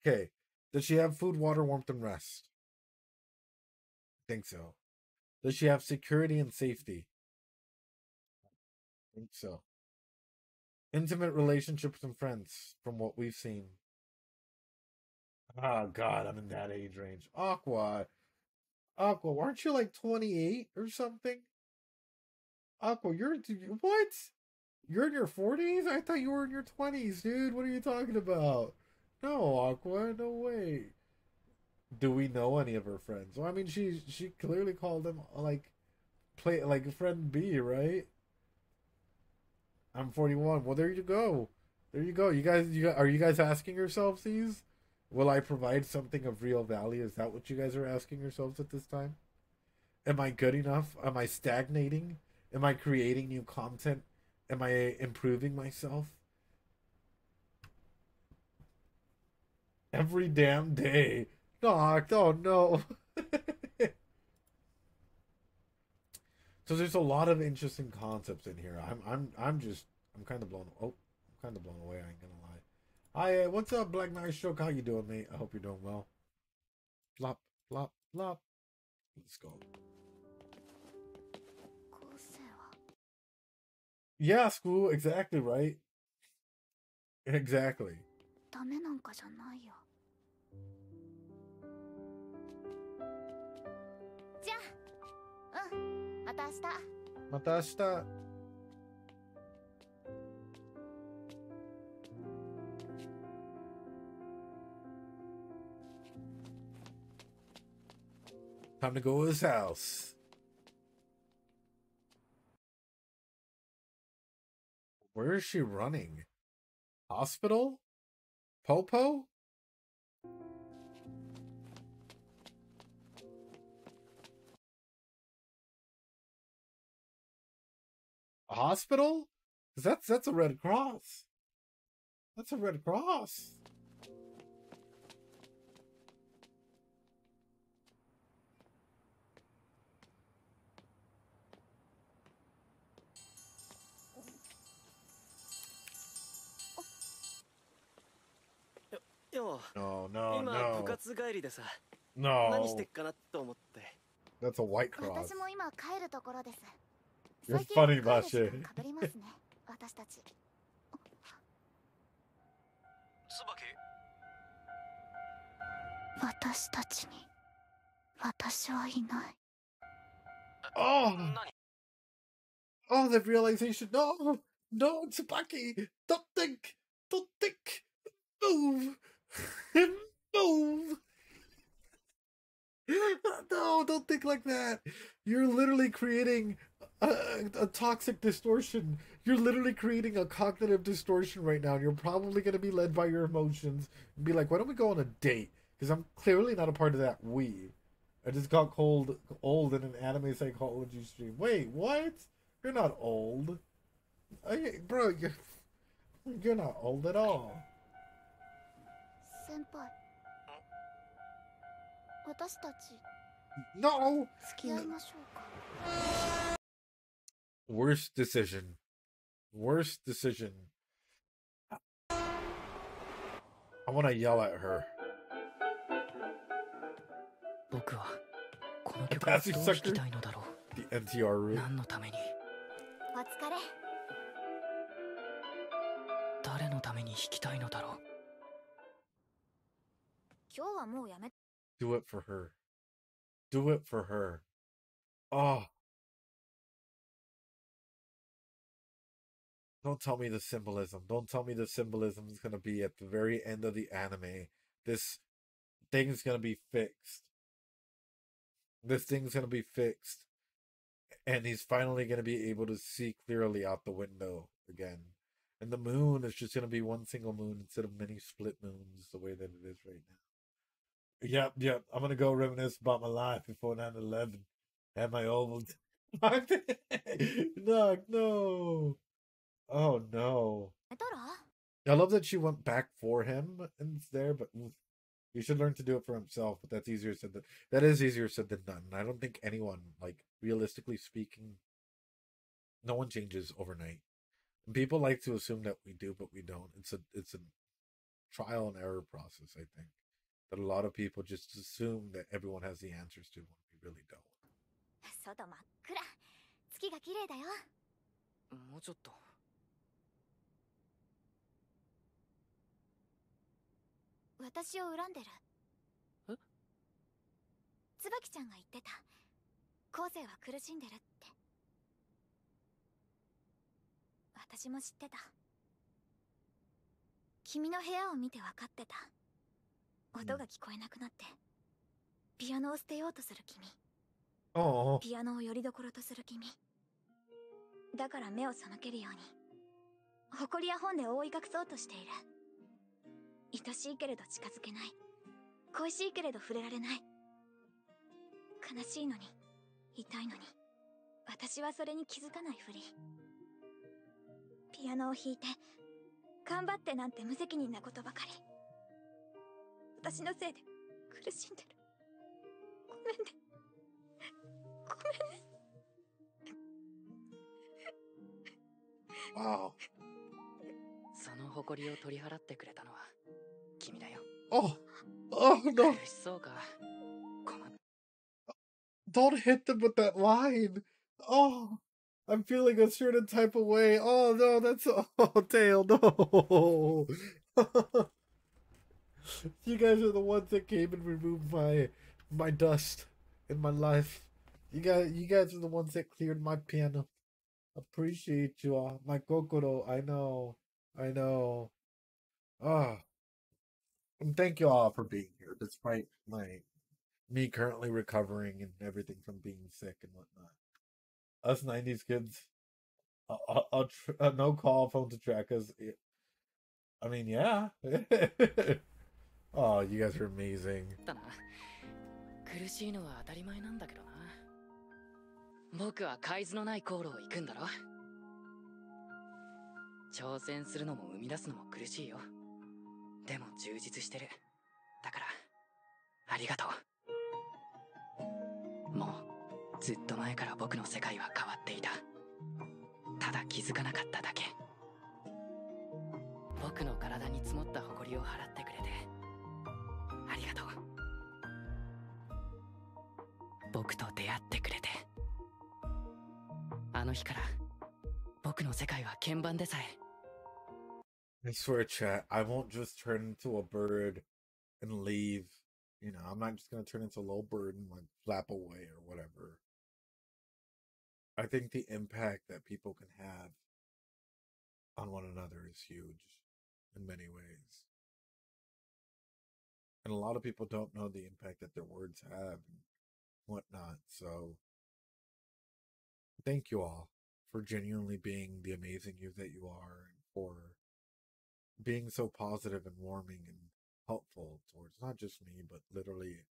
Okay. Does she have food, water, warmth, and rest? I think so. Does she have security and safety? I think so. Intimate relationships and friends, from what we've seen. Oh, God, I'm in that age range. Aqua, aren't you like 28 or something? Aqua, what? You're in your 40s? I thought you were in your 20s, dude. What are you talking about? No, Aqua, no way. Do we know any of her friends? Well, I mean, she clearly called them like friend B, right? I'm 41. Well, there you go. There you go. Are you guys asking yourselves these? Will I provide something of real value? Is that what you guys are asking yourselves at this time? Am I good enough? Am I stagnating? Am I creating new content? Am I improving myself? Every damn day. Doc, oh no. So there's a lot of interesting concepts in here. I'm kind of blown away, I ain't gonna lie. Hi, what's up, Black Knight Stroke? How you doing, mate? I hope you're doing well. Flop, flop, flop. Let's go. Yeah, school, exactly right. Exactly. ダメなんかじゃないよ。じゃあ、また明日。また明日。Time to go to his house. Where is she running? Hospital? Popo? A hospital? 'Cause that's a Red Cross. That's a Red Cross. No, no, no. No. That's a White Cross. 私も今帰るところです。 You're funny, Bashe. かぶりますね。私たち。私たちに私はいない。 Oh, the realization. No, no, Tsubaki. Don't think. Move. Move. No, don't think like that. You're literally creating a toxic distortion. You're literally creating a cognitive distortion right now. And you're probably going to be led by your emotions and be like, why don't we go on a date? Because I'm clearly not a part of that we. I just got old in an anime psychology stream. Wait, what? You're not old. Bro, you're not old at all. 先輩。私たち No! 付き合いましょうか。 Worst decision. Worst decision. I want to yell at her. 僕はこの曲をどう弾きたいのだろう。The NTR route. 何のために、お疲れ。誰のために弾きたいのだろう。今日はもうやめ。 Do it for her. Do it for her. Oh. Don't tell me the symbolism. Don't tell me the symbolism is going to be at the very end of the anime. This thing's going to be fixed. This thing's going to be fixed. And he's finally going to be able to see clearly out the window again. And the moon is just going to be one single moon instead of many split moons the way that it is right now. Yep. I'm going to go reminisce about my life before 9/11. Have my old... No. Oh, no. I love that she went back for him and it's there, but he should learn to do it for himself. But that's easier said than... That is easier said than done. I don't think anyone, like, realistically speaking, no one changes overnight. And people like to assume that we do, but we don't. It's a trial and error process, I think. That a lot of people just assume that everyone has the answers to when we really don't. 外真っ暗。月が綺麗だよ。もうちょっと。私を恨んでる。え？椿ちゃんが言ってた。後世は苦しんでるって。私も知ってた。君の部屋を見て分かってた。音が聞こえなくなって、ピアノを捨てようとする君。ピアノをよりどころとする君。だから目を背けるように、誇りや本で覆い隠そうとしている。愛しいけれど近づけない。恋しいけれど触れられない。悲しいのに、痛いのに、私はそれに気づかないふり。ピアノを弾いて、頑張ってなんて無責任なことばかり。私のせいで苦しんでる。ごめんね。ごめんね。Wow. その誇りを取り払ってくれたのは君だよ。Oh no. 苦しそうか。Don't hit them with that line. Oh, I'm feeling a certain type of way. Oh no, that's Tail, no. You guys are the ones that came and removed my dust in my life. You guys are the ones that cleared my piano. Appreciate you all. My kokoro, I know. And thank you all for being here, despite me currently recovering and everything from being sick and whatnot. Us 90s kids, no call phone to track us. I mean, yeah. Oh, you guys are amazing. 苦しいのは当たり前なんだけどな。僕は海図のない航路を行くんだろ。挑戦するのも生み出すのも苦しいよ。でも充実してる。だからありがとう。もうずっと前から僕の世界は変わっていた。ただ気づかなかっただけ。僕の体に積もった誇りを払ってくれてありがとう。僕と出会ってくれて。あの日から僕の世界は鍵盤でさえ。I swear, chat, I won't just turn into a bird and leave. You know, I'm not just gonna turn into a little bird and like flap away or whatever. I think the impact that people can have on one another is huge in many ways. And a lot of people don't know the impact that their words have and whatnot. So thank you all for genuinely being the amazing you that you are, and for being so positive and warming and helpful towards not just me, but literally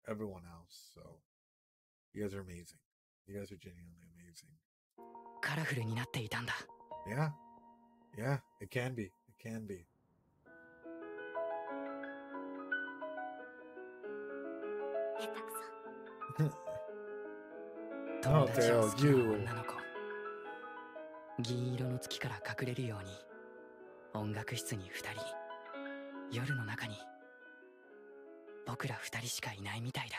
everyone else. So you guys are amazing. You guys are genuinely amazing. カラフルになっていたんだ。Yeah, it can be. It can be. 下手くそ。友達を好きな女の子。銀色の月から隠れるように音楽室に二人。夜の中に僕ら二人しかいないみたいだ。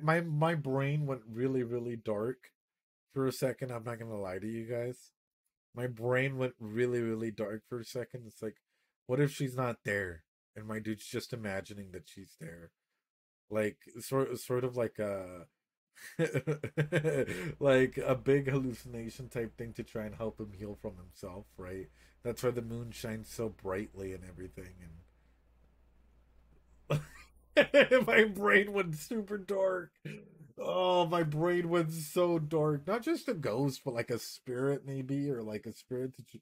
my brain went really, really dark for a second. I'm not gonna lie to you guys. My brain went really, really dark for a second. It's like, what if she's not there? And my dude's just imagining that she's there. Like sort of like a like a big hallucination type thing to try and help him heal from himself, right? That's why the moon shines so brightly and everything. And my brain went super dark. Oh, my brain went so dark. Not just a ghost, but like a spirit, maybe, or like a spirit that you.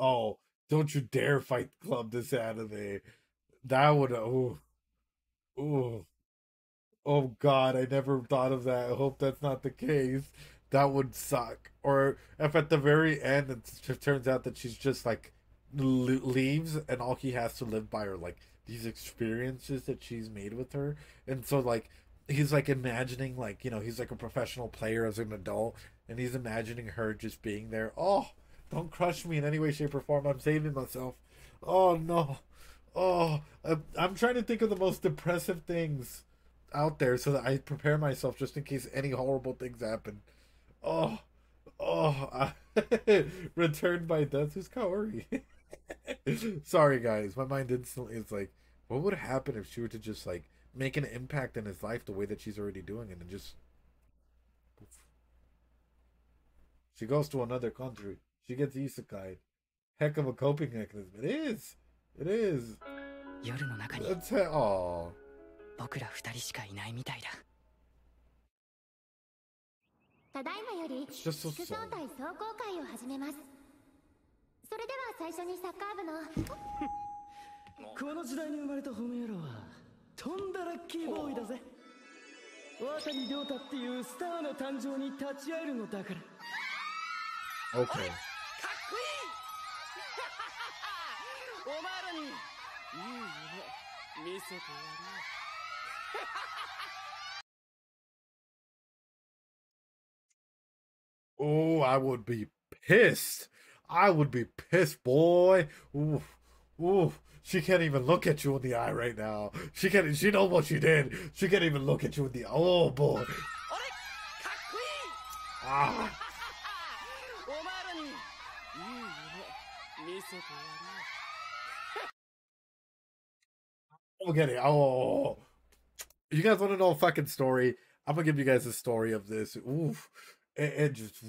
Oh, don't you dare fight Club this anime. That would. Oh, oh, oh, God, I never thought of that. I hope that's not the case. That would suck. Or if at the very end it turns out that she's just like leaves and all he has to live by are like these experiences that she's made with her. And so, like, he's like imagining, like, you know, he's like a professional player as an adult and he's imagining her just being there. Oh, don't crush me in any way, shape, or form. I'm saving myself. Oh, no. Oh, I'm trying to think of the most depressive things out there so that I prepare myself just in case any horrible things happen. Oh, returned by death. Who's Kaori? Sorry, guys. My mind instantly is like, what would happen if she were to just like make an impact in his life the way that she's already doing it, and just poof. She goes to another country. She gets isekai. Heck of a coping mechanism. It is. It is. That's oh. 僕ら二人しかいないみたいだ。ただいまより地区総体壮行会を始めます。それでは最初にサッカー部のこの時代に生まれたホメ野郎はとんだラッキーボーイだぜ。渡亮太っていうスターの誕生に立ち会えるのだから。Okay. かっこいいお前らにいい夢見せてやる。Oh, I would be pissed. I would be pissed, boy. Ooh, ooh. She can't even look at you in the eye right now. She can't. She knows what she did. She can't even look at you in the. Oh boy. Ah. I'm getting. Oh. You guys want to know a fucking story? I'm gonna give you guys a story of this. Oof. And just.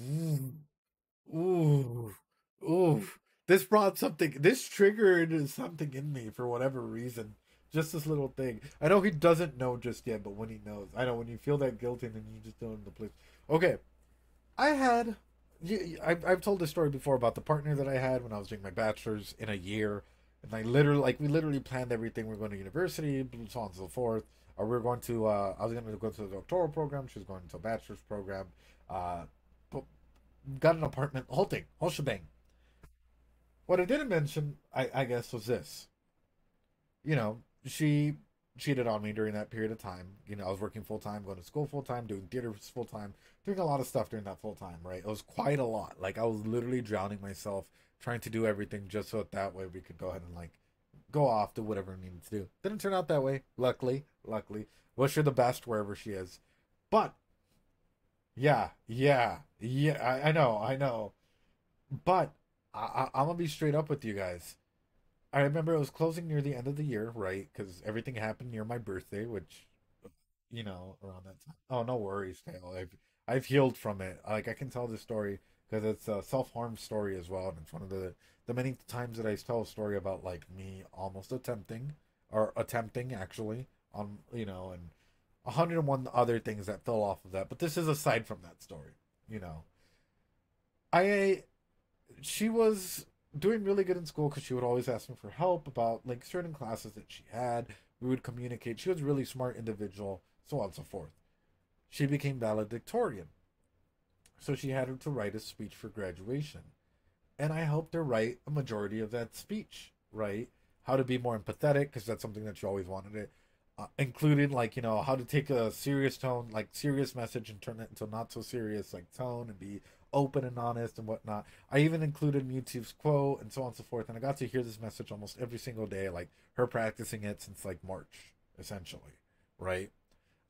Ooh. Ooh. This brought something. This triggered something in me for whatever reason. Just this little thing. I know he doesn't know just yet, but when he knows, I know when you feel that guilt and then you just don't know the place. Okay, I've told this story before about the partner that I had when I was doing my bachelor's in a year, and we literally planned everything. We're going to university, so on and so forth. Or we're going to. I was going to go to the doctoral program. She was going to a bachelor's program. But got an apartment. Whole thing, whole shebang. What I didn't mention, I guess, was this. You know, she cheated on me during that period of time. You know, I was working full time, going to school full time, doing theater full time, doing a lot of stuff during that full time, right? It was quite a lot. Like, I was literally drowning myself, trying to do everything just so that way we could go ahead and, like, go off, do whatever we needed to do. Didn't turn out that way, luckily. Wish her the best wherever she is. But, yeah, I know. But, I'm gonna be straight up with you guys. I remember it was closing near the end of the year, right? Because everything happened near my birthday, which, you know, around that time. Oh, no worries, Tail. I've healed from it. Like, I can tell this story because it's a self-harm story as well, and it's one of the many times that I tell a story about, like, me almost attempting actually on, you know, and 101 other things that fell off of that. But this is aside from that story, you know. She was doing really good in school because she would always ask me for help about, like, certain classes that she had. We would communicate. She was a really smart individual, so on and so forth. She became valedictorian. So she had to write a speech for graduation. And I helped her write a majority of that speech, right? How to be more empathetic, because that's something that she always wanted it. Including, like, you know, how to take a serious tone, like, serious message and turn it into not so serious, like, tone, and be open and honest and whatnot. I even included Mewtwo's quote and so on and so forth, and I got to hear this message almost every single day, like her practicing it since like March, essentially, right?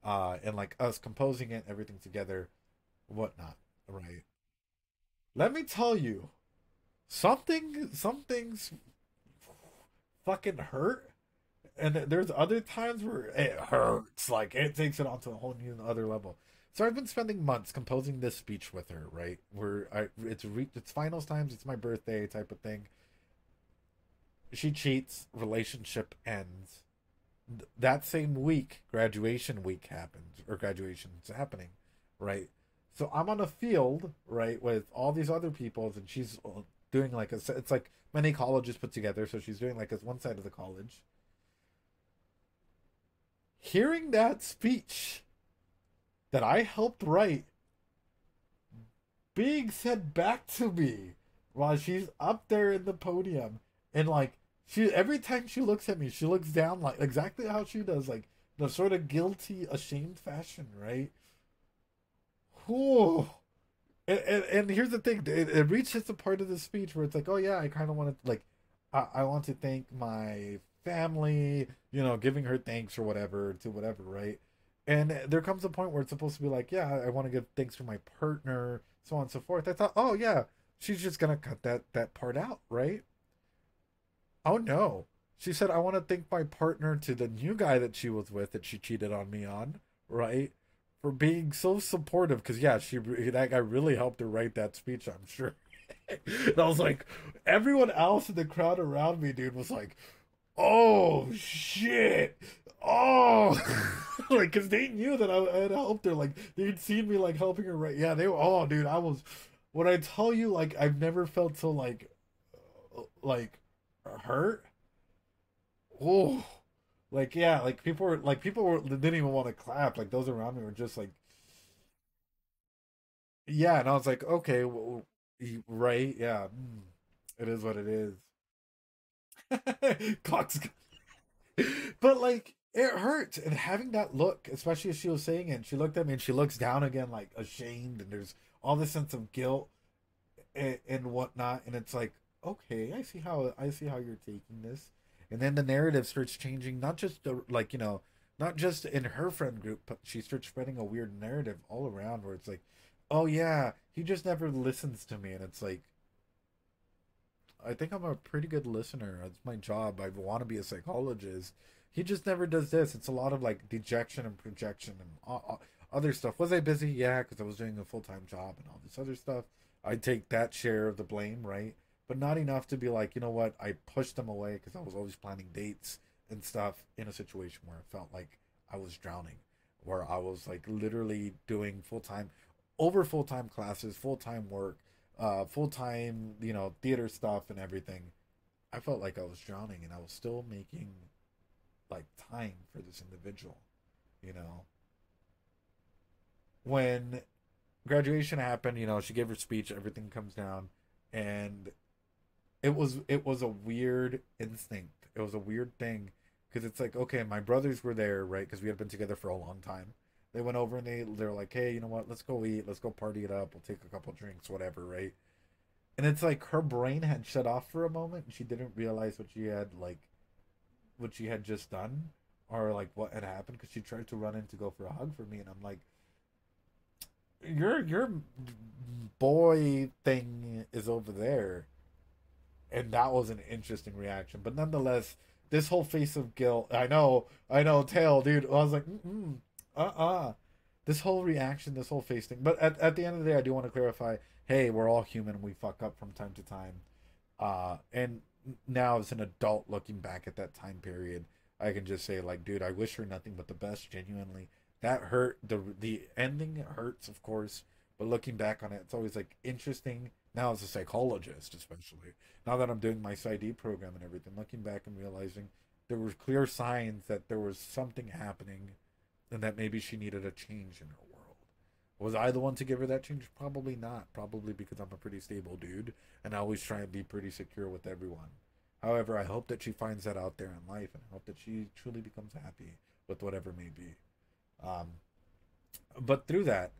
and like us composing it, everything together, whatnot, right? Let me tell you, some things fucking hurt, and there's other times where it hurts, like it takes it onto a whole new other level. So I've been spending months composing this speech with her, right? It's finals times, it's my birthday type of thing. She cheats, relationship ends. That same week, graduation week happens, or graduation's happening, right? So I'm on a field, right, with all these other people, and she's doing like it's like many colleges put together, so she's doing like as one side of the college. Hearing that speech that I helped write being said back to me while she's up there in the podium, and like she, every time she looks at me, she looks down like exactly how she does, like the sort of guilty, ashamed fashion, right? Whew. And here's the thing, it reaches the part of the speech where it's like, oh yeah, I kind of want to, like, I want to thank my family, you know, giving her thanks or whatever, to whatever, right? And there comes a point where it's supposed to be like, yeah, I want to give thanks for my partner, so on and so forth. I thought, oh yeah, she's just gonna cut that part out, right? Oh no. She said, I want to thank my partner, to the new guy that she was with, that she cheated on me on, right? For being so supportive, because yeah, that guy really helped her write that speech, I'm sure. And I was like, everyone else in the crowd around me, dude, was like, oh shit, oh, like, because they knew that I had helped her, like they'd seen me like helping her write. Yeah, they were. Oh, dude, I was. When I tell you, like, I've never felt so like hurt. Oh. Like, yeah, like people were didn't even want to clap. Like those around me were just like, yeah, and I was like, okay, well, right, yeah, it is what it is. Clocks, but like it hurts, and having that look, especially as she was saying it, and she looked at me, and she looks down again, like ashamed, and there's all this sense of guilt and whatnot, and it's like, okay, I see how you're taking this. And then the narrative starts changing, not just like, you know, not just in her friend group, but she starts spreading a weird narrative all around where it's like, oh yeah, he just never listens to me. And it's like, I think I'm a pretty good listener. It's my job. I want to be a psychologist. He just never does this. It's a lot of like dejection and projection and other stuff. Was I busy? Yeah, because I was doing a full-time job and all this other stuff. I take that share of the blame, right? But not enough to be like, you know what, I pushed them away because I was always planning dates and stuff in a situation where I felt like I was drowning, where I was like literally doing full-time classes, full-time work, full-time, you know, theater stuff and everything. I felt like I was drowning, and I was still making like time for this individual, you know. When graduation happened, you know, she gave her speech, everything comes down, and it was a weird instinct. It was a weird thing, because it's like, okay, my brothers were there, right? Because we had been together for a long time. They went over and they're like, hey, you know what? Let's go eat. Let's go party it up. We'll take a couple drinks, whatever, right? And it's like her brain had shut off for a moment, and she didn't realize what she had just done, or like what had happened, because she tried to run in to go for a hug for me, and I'm like, your boy thing is over there. And that was an interesting reaction, but nonetheless, this whole face of guilt, I know, tail, dude, I was like, this whole reaction, this whole face thing. But at the end of the day, I do want to clarify, hey, we're all human, we fuck up from time to time. And now as an adult looking back at that time period, I can just say, like, dude, I wish her nothing but the best, genuinely. That hurt. The ending hurts, of course, but looking back on it, it's always like interesting. Now as a psychologist, especially now that I'm doing my PsyD program and everything, looking back and realizing there were clear signs that there was something happening, and that maybe she needed a change in her world. Was I the one to give her that change? Probably not. Probably because I'm a pretty stable dude, and I always try and be pretty secure with everyone. However, I hope that she finds that out there in life, and I hope that she truly becomes happy with whatever may be. But through that,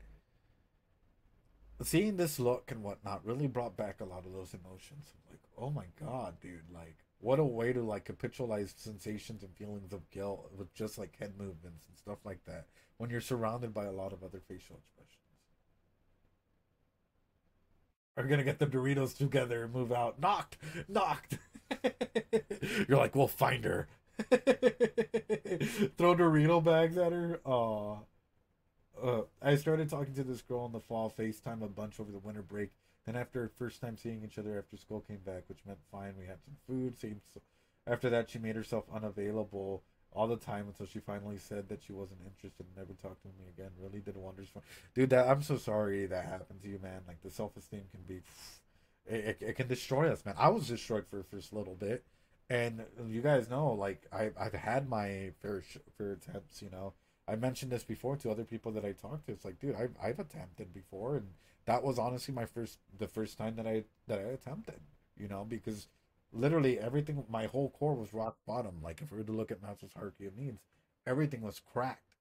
seeing this look and whatnot really brought back a lot of those emotions. Like, oh my god, dude, like, what a way to like capitalize sensations and feelings of guilt with just like head movements and stuff like that when you're surrounded by a lot of other facial expressions. Are gonna get the Doritos together and move out. Knocked, knocked. You're like, we'll find her. Throw Dorito bags at her. Aw. I started talking to this girl in the fall, FaceTime a bunch over the winter break. Then after first time seeing each other after school came back, which meant fine, we had some food. After that, she made herself unavailable all the time until she finally said that she wasn't interested and never talked to me again. Really did wonders for dude. I'm so sorry that happened to you, man. Like the self-esteem can be, it can destroy us, man. I was destroyed for the first little bit, and you guys know, like I've had my fair attempts. You know, I mentioned this before to other people that I talked to. It's like, dude, I've attempted before, and that was honestly the first time that I attempted. You know, because literally everything, my whole core was rock bottom. Like if we were to look at Maslow's hierarchy of needs, everything was cracked,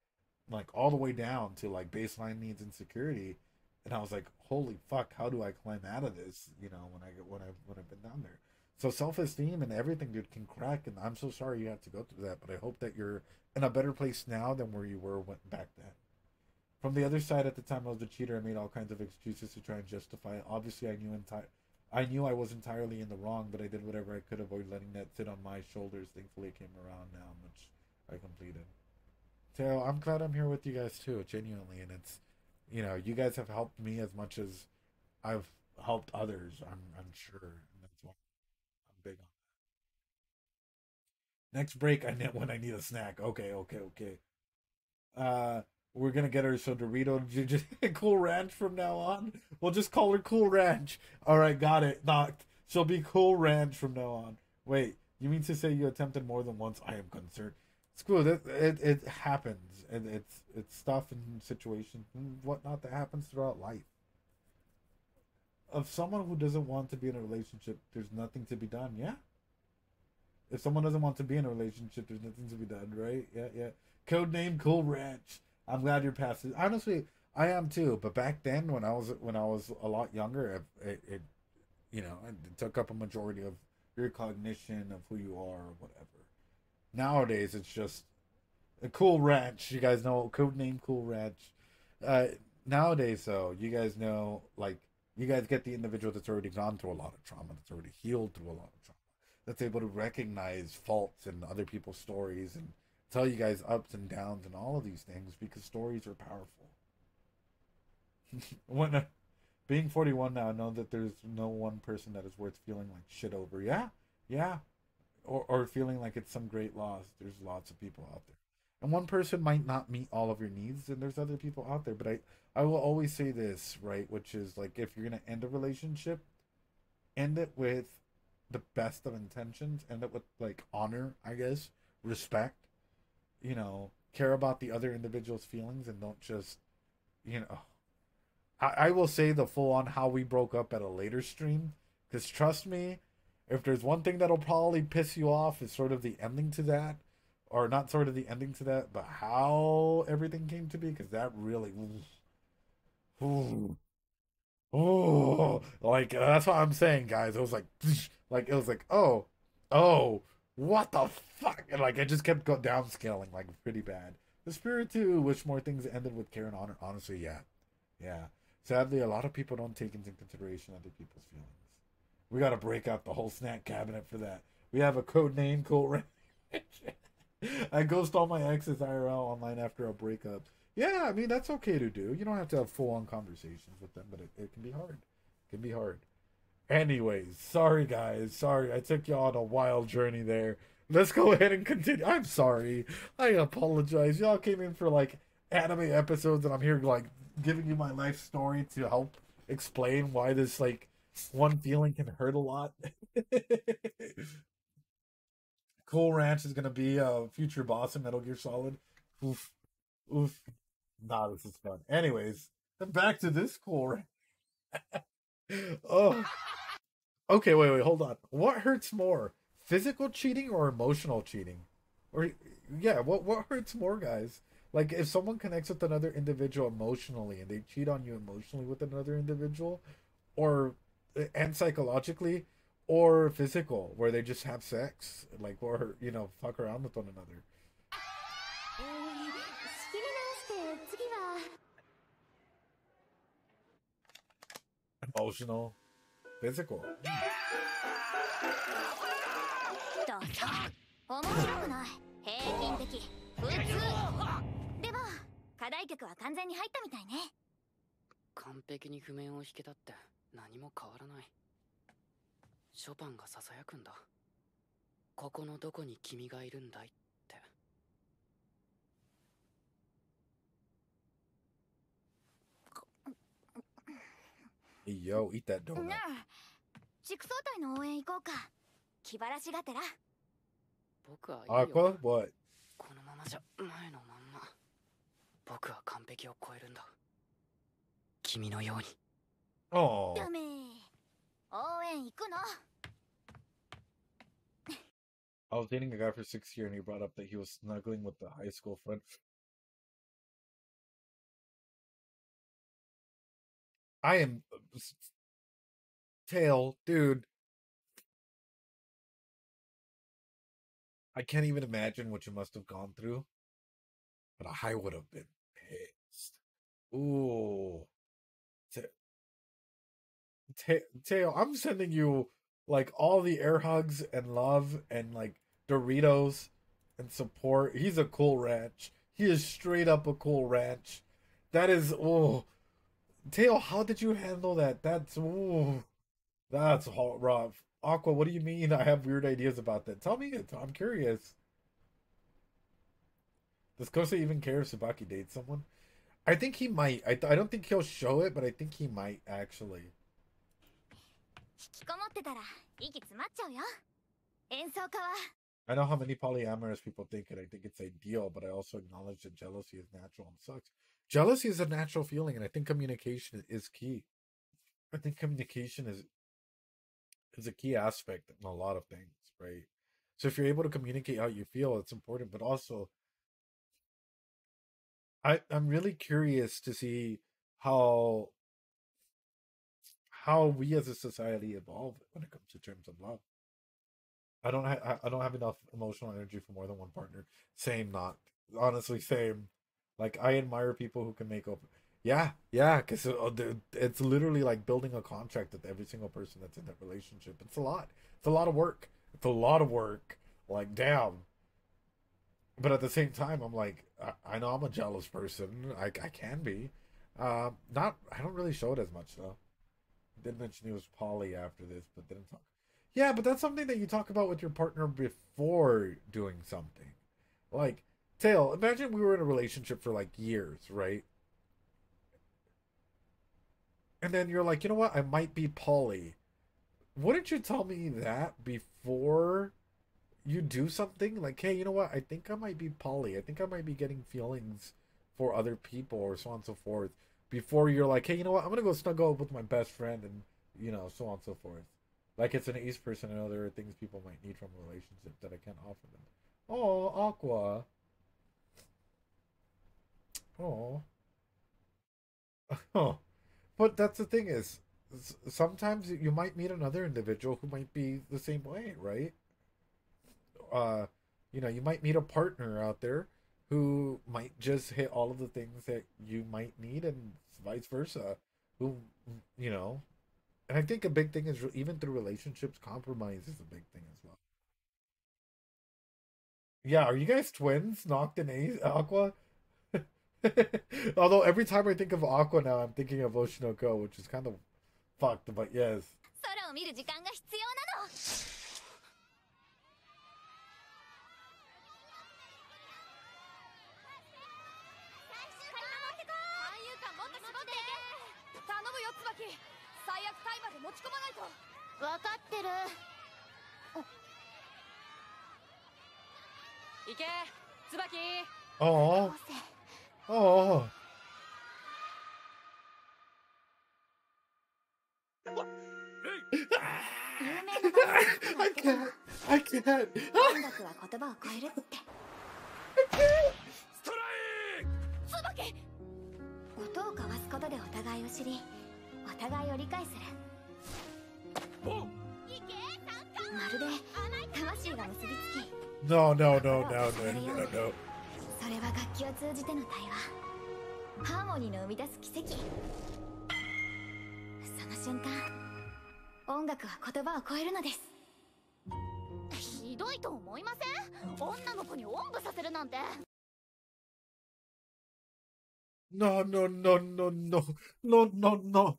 like all the way down to like baseline needs and security. And I was like, holy fuck, how do I climb out of this? You know, when I've been down there. So self-esteem and everything, dude, can crack. And I'm so sorry you had to go through that, but I hope that you're in a better place now than where you were back then. From the other side, at the time I was a cheater, I made all kinds of excuses to try and justify it. Obviously, I knew I was entirely in the wrong, but I did whatever I could avoid letting that sit on my shoulders. Thankfully, it came around now, which I completed. So I'm glad I'm here with you guys too, genuinely. And it's, you know, you guys have helped me as much as I've helped others. I'm sure, and that's why I'm big on that. Next break, when I need a snack. Okay. We're gonna get her so Dorito Cool Ranch from now on. We'll just call her Cool Ranch. All right, got it. Knocked. She'll be Cool Ranch from now on. Wait, you mean to say you attempted more than once? I am concerned. It's cool. It happens, and it's stuff and situations and whatnot that happens throughout life. Of someone who doesn't want to be in a relationship, there's nothing to be done. Yeah. If someone doesn't want to be in a relationship, there's nothing to be done, right? Yeah. Code name Cool Ranch. I'm glad you're past it. Honestly, I am too. But back then, when I was a lot younger, it you know, it took up a majority of your cognition of who you are or whatever. Nowadays, it's just a Cool Ranch. You guys know, code name Cool Ranch. Nowadays, though, you guys know, like, you guys get the individual that's already gone through a lot of trauma, that's already healed through a lot of trauma, that's able to recognize faults in other people's stories and tell you guys ups and downs and all of these things, because stories are powerful. When being 41 now, I know that there's no one person that is worth feeling like shit over. Yeah. Or feeling like it's some great loss. There's lots of people out there. And one person might not meet all of your needs, and there's other people out there. But I will always say this, right? Which is, like, if you're going to end a relationship, end it with the best of intentions. End it with, like, honor, I guess. Respect. You know, care about the other individual's feelings, and don't just, you know. I will say the full on how we broke up at a later stream, because trust me, if there's one thing that'll probably piss you off, is sort of the ending to that, or not sort of the ending to that, but how everything came to be, because that really, like, that's what I'm saying, guys. It was like it was like, oh, what the fuck? And like, it just kept downscaling, like, pretty bad. The Spirit too, wish more things ended with care and honor. Honestly, yeah. Sadly, a lot of people don't take into consideration other people's feelings. We gotta break out the whole snack cabinet for that. We have a code name, Cool Ranch. I ghost all my exes IRL online after a breakup. Yeah, I mean, that's okay to do. You don't have to have full-on conversations with them, but it can be hard. It can be hard. Anyways, sorry guys. Sorry, I took y'all on a wild journey there. Let's go ahead and continue. I'm sorry. I apologize. Y'all came in for, like, anime episodes, and I'm here, like, giving you my life story to help explain why this, like, one feeling can hurt a lot. Cool Ranch is gonna be a future boss in Metal Gear Solid. Oof. Nah, this is fun. Anyways, back to this Cool Ranch. Oh. Okay, wait, hold on. What hurts more? Physical cheating or emotional cheating? Or, yeah, what hurts more, guys? Like, if someone connects with another individual emotionally and they cheat on you emotionally with another individual, and psychologically, or physical, where they just have sex, like, or, you know, fuck around with one another. Emotional, physical. どうぞ。面白くない。平均的。普通。でも、課題曲は完全に入ったみたいね。完璧に譜面を弾けたって何も変わらない。ショパンがささやくんだ。ここのどこに君がいるんだいって。Yo, eat that donut. ねえ、地区総体の応援行こうか。気晴らしがてら。僕はいいよ。Aqua? What? このままじゃ前のまんま。僕は完璧を超えるんだ。君のように。Oh. ダメ。応援行くの。I was dating a guy for 6 years and he brought up that he was snuggling with the high school friend. I am... Tail, dude. I can't even imagine what you must have gone through. But I would have been pissed. Ooh. Tail, I'm sending you, like, all the air hugs and love and, like, Doritos and support. He's a cool ranch. He is straight up a cool ranch. That is, oh... Tail, how did you handle that? That's rough. Aqua, what do you mean I have weird ideas about that? Tell me it. I'm curious. Does Kosa even care if Tsubaki dates someone? I think he might. I don't think he'll show it, but I think he might, actually. I know how many polyamorous people think it. I think it's ideal, but I also acknowledge that jealousy is natural and sucks. Jealousy is a natural feeling, and I think communication is key. I think communication is a key aspect in a lot of things, right? So if you're able to communicate how you feel, it's important. But also, I'm really curious to see how we as a society evolve when it comes to terms of love. I don't have enough emotional energy for more than one partner. Same, not honestly, same. Like, I admire people who can make up. Yeah, because it's literally like building a contract with every single person that's in that relationship. It's a lot. It's a lot of work. Like, damn. But at the same time, I'm like, I know I'm a jealous person. I can be. I don't really show it as much, though. Did mention he was poly after this, but didn't talk. Yeah, but that's something that you talk about with your partner before doing something. Like, Tail, imagine we were in a relationship for, like, years, right? And then you're like, you know what? I might be poly. Wouldn't you tell me that before you do something? Like, hey, you know what? I think I might be poly. I think I might be getting feelings for other people or so on and so forth. Before you're like, hey, you know what? I'm going to go snuggle up with my best friend and, you know, so on and so forth. Like, it's an ace person. I know there are things people might need from a relationship that I can't offer them. Oh, Aqua. Oh. Oh. But that's the thing is, sometimes you might meet another individual who might be the same way, right? You know, you might meet a partner out there who might just hit all of the things that you might need and vice versa. Who, you know, and I think a big thing is even through relationships, compromise is a big thing as well. Yeah, are you guys twins? Noct and Aqua? Although every time I think of Aqua now, I'm thinking of Oshinoko, which is kind of fucked, but yes. Oh. Oh. I can't. No, no, no, no, no, no, no. それは楽器を通じての対話。ハーモニーの生み出す奇跡。その瞬間、音楽は言葉を超えるのです。ひどいと思いません？女の子におんぶさせるなんて。No, no, no, no, no, no, no, no, no, no,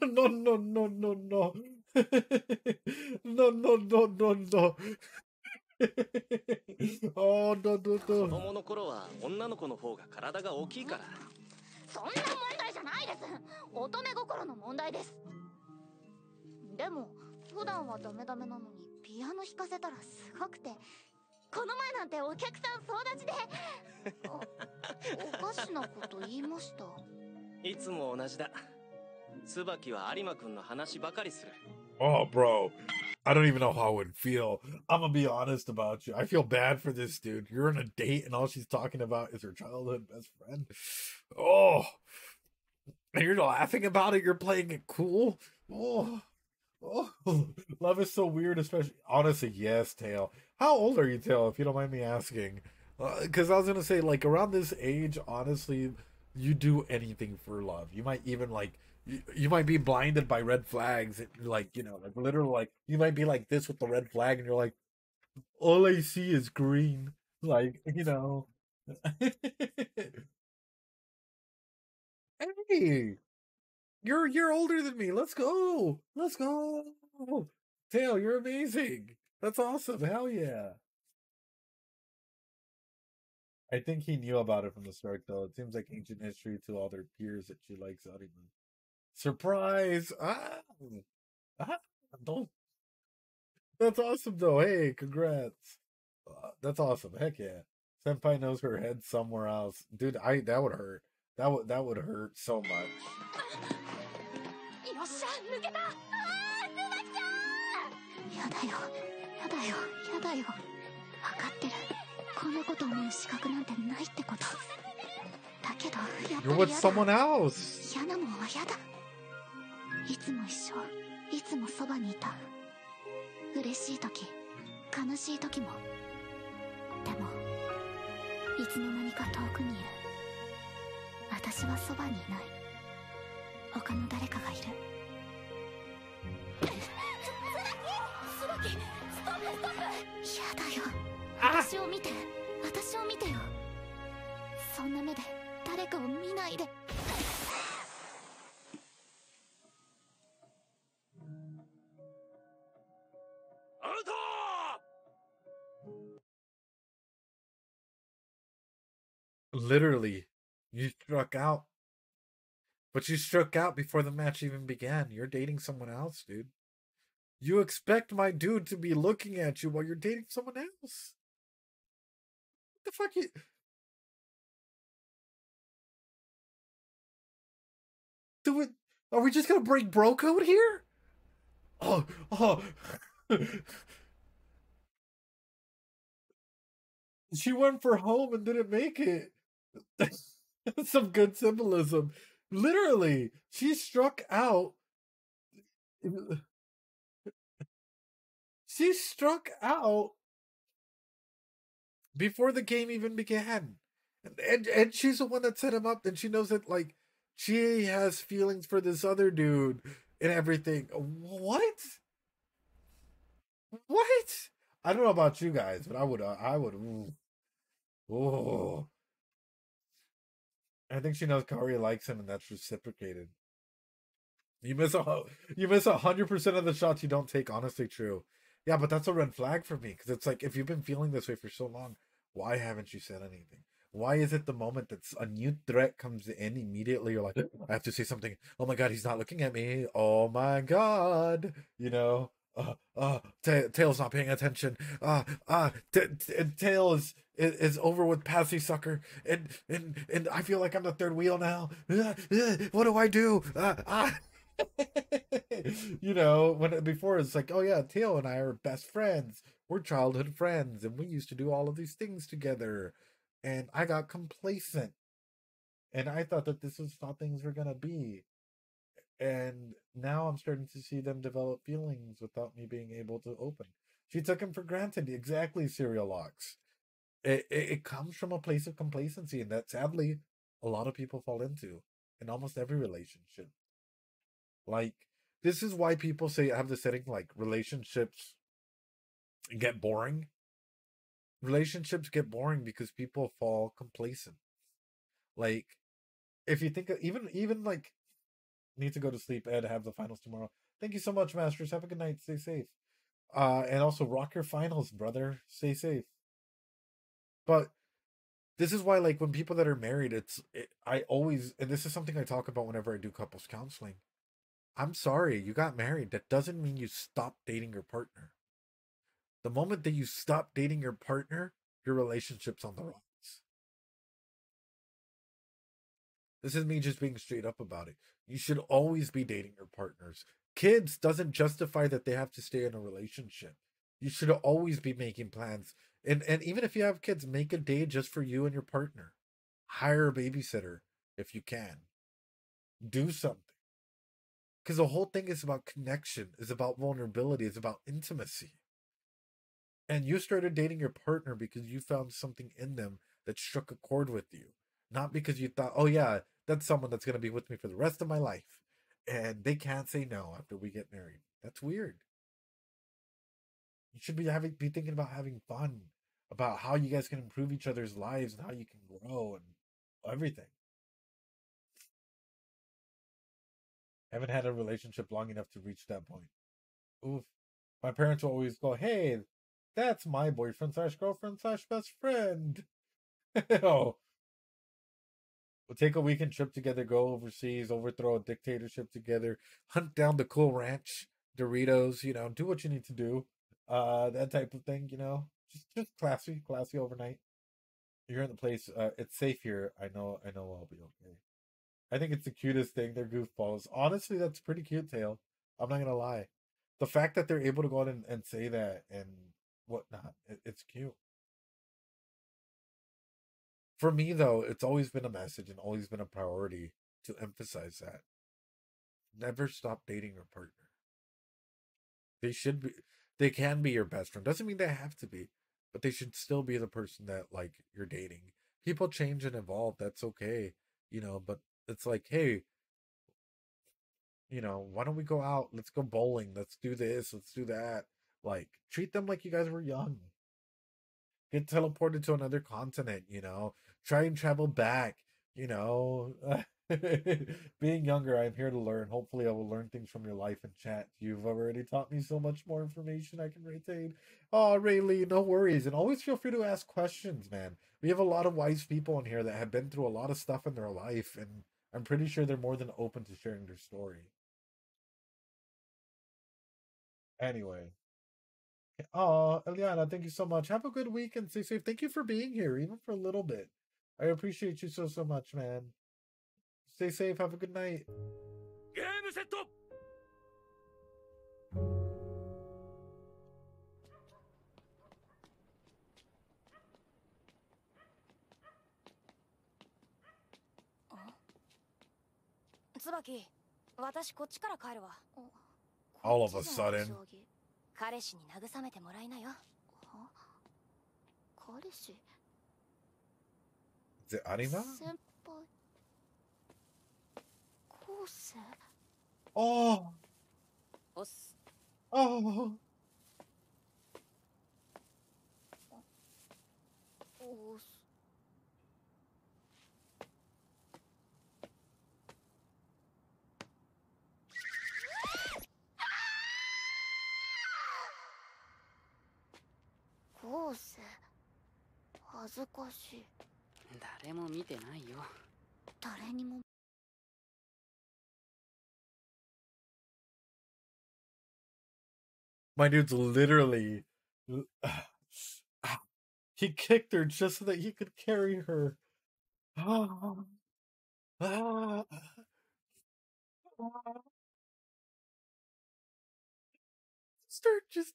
no, no, no, no, no, no, no, no. Oh, no, no, 子 no. 供の頃は女の子の方が体が大きいから。そんな問題じゃないです。乙女心の問題です。でも普段はダメダメなのにピアノ弾かせたらすごくて、この前なんてお客さん総立ちでおかしなこと言いました。いつも同じだ。椿は有馬くんの話ばかりする。 Oh, bro. I don't even know how I would feel. I'm gonna be honest about you. I feel bad for this dude. You're on a date and all she's talking about is her childhood best friend. Oh. And you're laughing about it. You're playing it cool. Oh. Oh. Love is so weird, especially. Honestly, yes, Tail. How old are you, Tail, if you don't mind me asking? Because I was gonna say, like, around this age, honestly, you do anything for love. You might even, like, you might be blinded by red flags, like, you know, like, literally, like, you might be like this with the red flag, and you're like, all I see is green, like, you know. Hey, you're older than me. Let's go. Let's go. Tail, you're amazing. That's awesome. Hell yeah. I think he knew about it from the start, though. It seems like ancient history to all their peers that she likes anime. Surprise! Ah, don't. That's awesome, though. Hey, congrats. That's awesome. Heck yeah. Senpai knows her head somewhere else, dude. That would hurt. That would hurt so much. よっしゃ、抜けた。あー、つばきちゃん。やだよ、やだよ、やだよ。分かってる。このことを思う資格なんてないってこと。だけど、やっぱ You're り with やだ。 someone else. 嫌なもんは嫌だ。いつも一緒、いつもそばにいた。嬉しい時、悲しい時も。でも、いつの間にか遠くにいる。私はそばにいない。他の誰かがいる。ストップストップ。嫌だよ。私を見て、私を見てよ。そんな目で誰かを見ないで。アウト！ Literally, you struck out. But you struck out before the match even began. You're dating someone else, dude. You expect my dude to be looking at you while you're dating someone else. What the fuck you... Do it... Are we just gonna break bro code here? Oh. She went for home and didn't make it. That's some good symbolism. Literally, she struck out. She struck out before the game even began. And she's the one that set him up, and she knows that, like, she has feelings for this other dude and everything. What? I don't know about you guys, but I would, ooh. Oh. I think she knows Kaori likes him, and that's reciprocated. You miss 100% of the shots you don't take. Honestly, true. Yeah, but that's a red flag for me, because it's like, if you've been feeling this way for so long, why haven't you said anything? Why is it the moment that a new threat comes in, immediately you're like, I have to say something. Oh my god, he's not looking at me. Oh my god, you know. Tail's not paying attention. Tail is over with Passy Sucker, and I feel like I'm the third wheel now. What do I do? You know, when before it's like, oh yeah, Tail and I are best friends. We're childhood friends, and we used to do all of these things together. And I got complacent, and I thought that this was how things were gonna be. And now I'm starting to see them develop feelings without me being able to open. She took him for granted. Exactly, Serial Locks. It comes from a place of complacency, and that sadly a lot of people fall into in almost every relationship. Like, this is why people say, have the setting like relationships get boring. Relationships get boring because people fall complacent. Like, if you think of, even like, need to go to sleep, Ed, have the finals tomorrow. Thank you so much, Masters. Have a good night. Stay safe. And also rock your finals, brother. Stay safe. But this is why, like, when people that are married, I always, and this is something I talk about whenever I do couples counseling. I'm sorry, you got married. That doesn't mean you stop dating your partner. The moment that you stop dating your partner, your relationship's on the rocks. This is me just being straight up about it. You should always be dating your partners. Kids doesn't justify that they have to stay in a relationship. You should always be making plans. And even if you have kids, make a day just for you and your partner. Hire a babysitter if you can. Do something. Because the whole thing is about connection, is about vulnerability, is about intimacy. And you started dating your partner because you found something in them that struck a chord with you. Not because you thought, oh yeah, that's someone that's going to be with me for the rest of my life. And they can't say no after we get married. That's weird. You should be thinking about having fun, about how you guys can improve each other's lives and how you can grow and everything. Haven't had a relationship long enough to reach that point. Oof. My parents will always go, hey, that's my boyfriend / girlfriend / best friend. Oh. We'll take a weekend trip together, go overseas, overthrow a dictatorship together, hunt down the cool ranch, Doritos, do what you need to do. That type of thing, just classy overnight. You're in the place. It's safe here. I know I'll be okay. I think it's the cutest thing. They're goofballs. Honestly, that's pretty cute, Tail. I'm not gonna lie. The fact that they're able to go out and say that and whatnot, it's cute. For me, though, it's always been a message and always been a priority to emphasize that. Never stop dating your partner. They can be your best friend. Doesn't mean they have to be, but they should still be the person that, like, you're dating. People change and evolve. That's okay, but it's like, hey, why don't we go out? Let's go bowling. Let's do this. Let's do that. Like, treat them like you guys were young. Get teleported to another continent, try and travel back, being younger, I'm here to learn. Hopefully I will learn things from your life and chat. You've already taught me so much more information I can retain. Oh, Rayleigh, no worries. And always feel free to ask questions, man. We have a lot of wise people in here that have been through a lot of stuff in their life, and I'm pretty sure they're more than open to sharing their story. Anyway. Oh, Eliana, thank you so much. Have a good week and stay safe. Thank you for being here, even for a little bit. I appreciate you so much, man. Stay safe. Have a good night. Game set. 椿、私こっちから帰るわ。All of a sudden. 彼氏に慰めてもらいなよ。彼氏 Is it Arima? 先輩。昴生 Oh! おっす。Oh! おす。昴生、恥ずかしい。誰も見てないよ。誰にも。My dude's literally. He kicked her just so that he could carry her. Start just.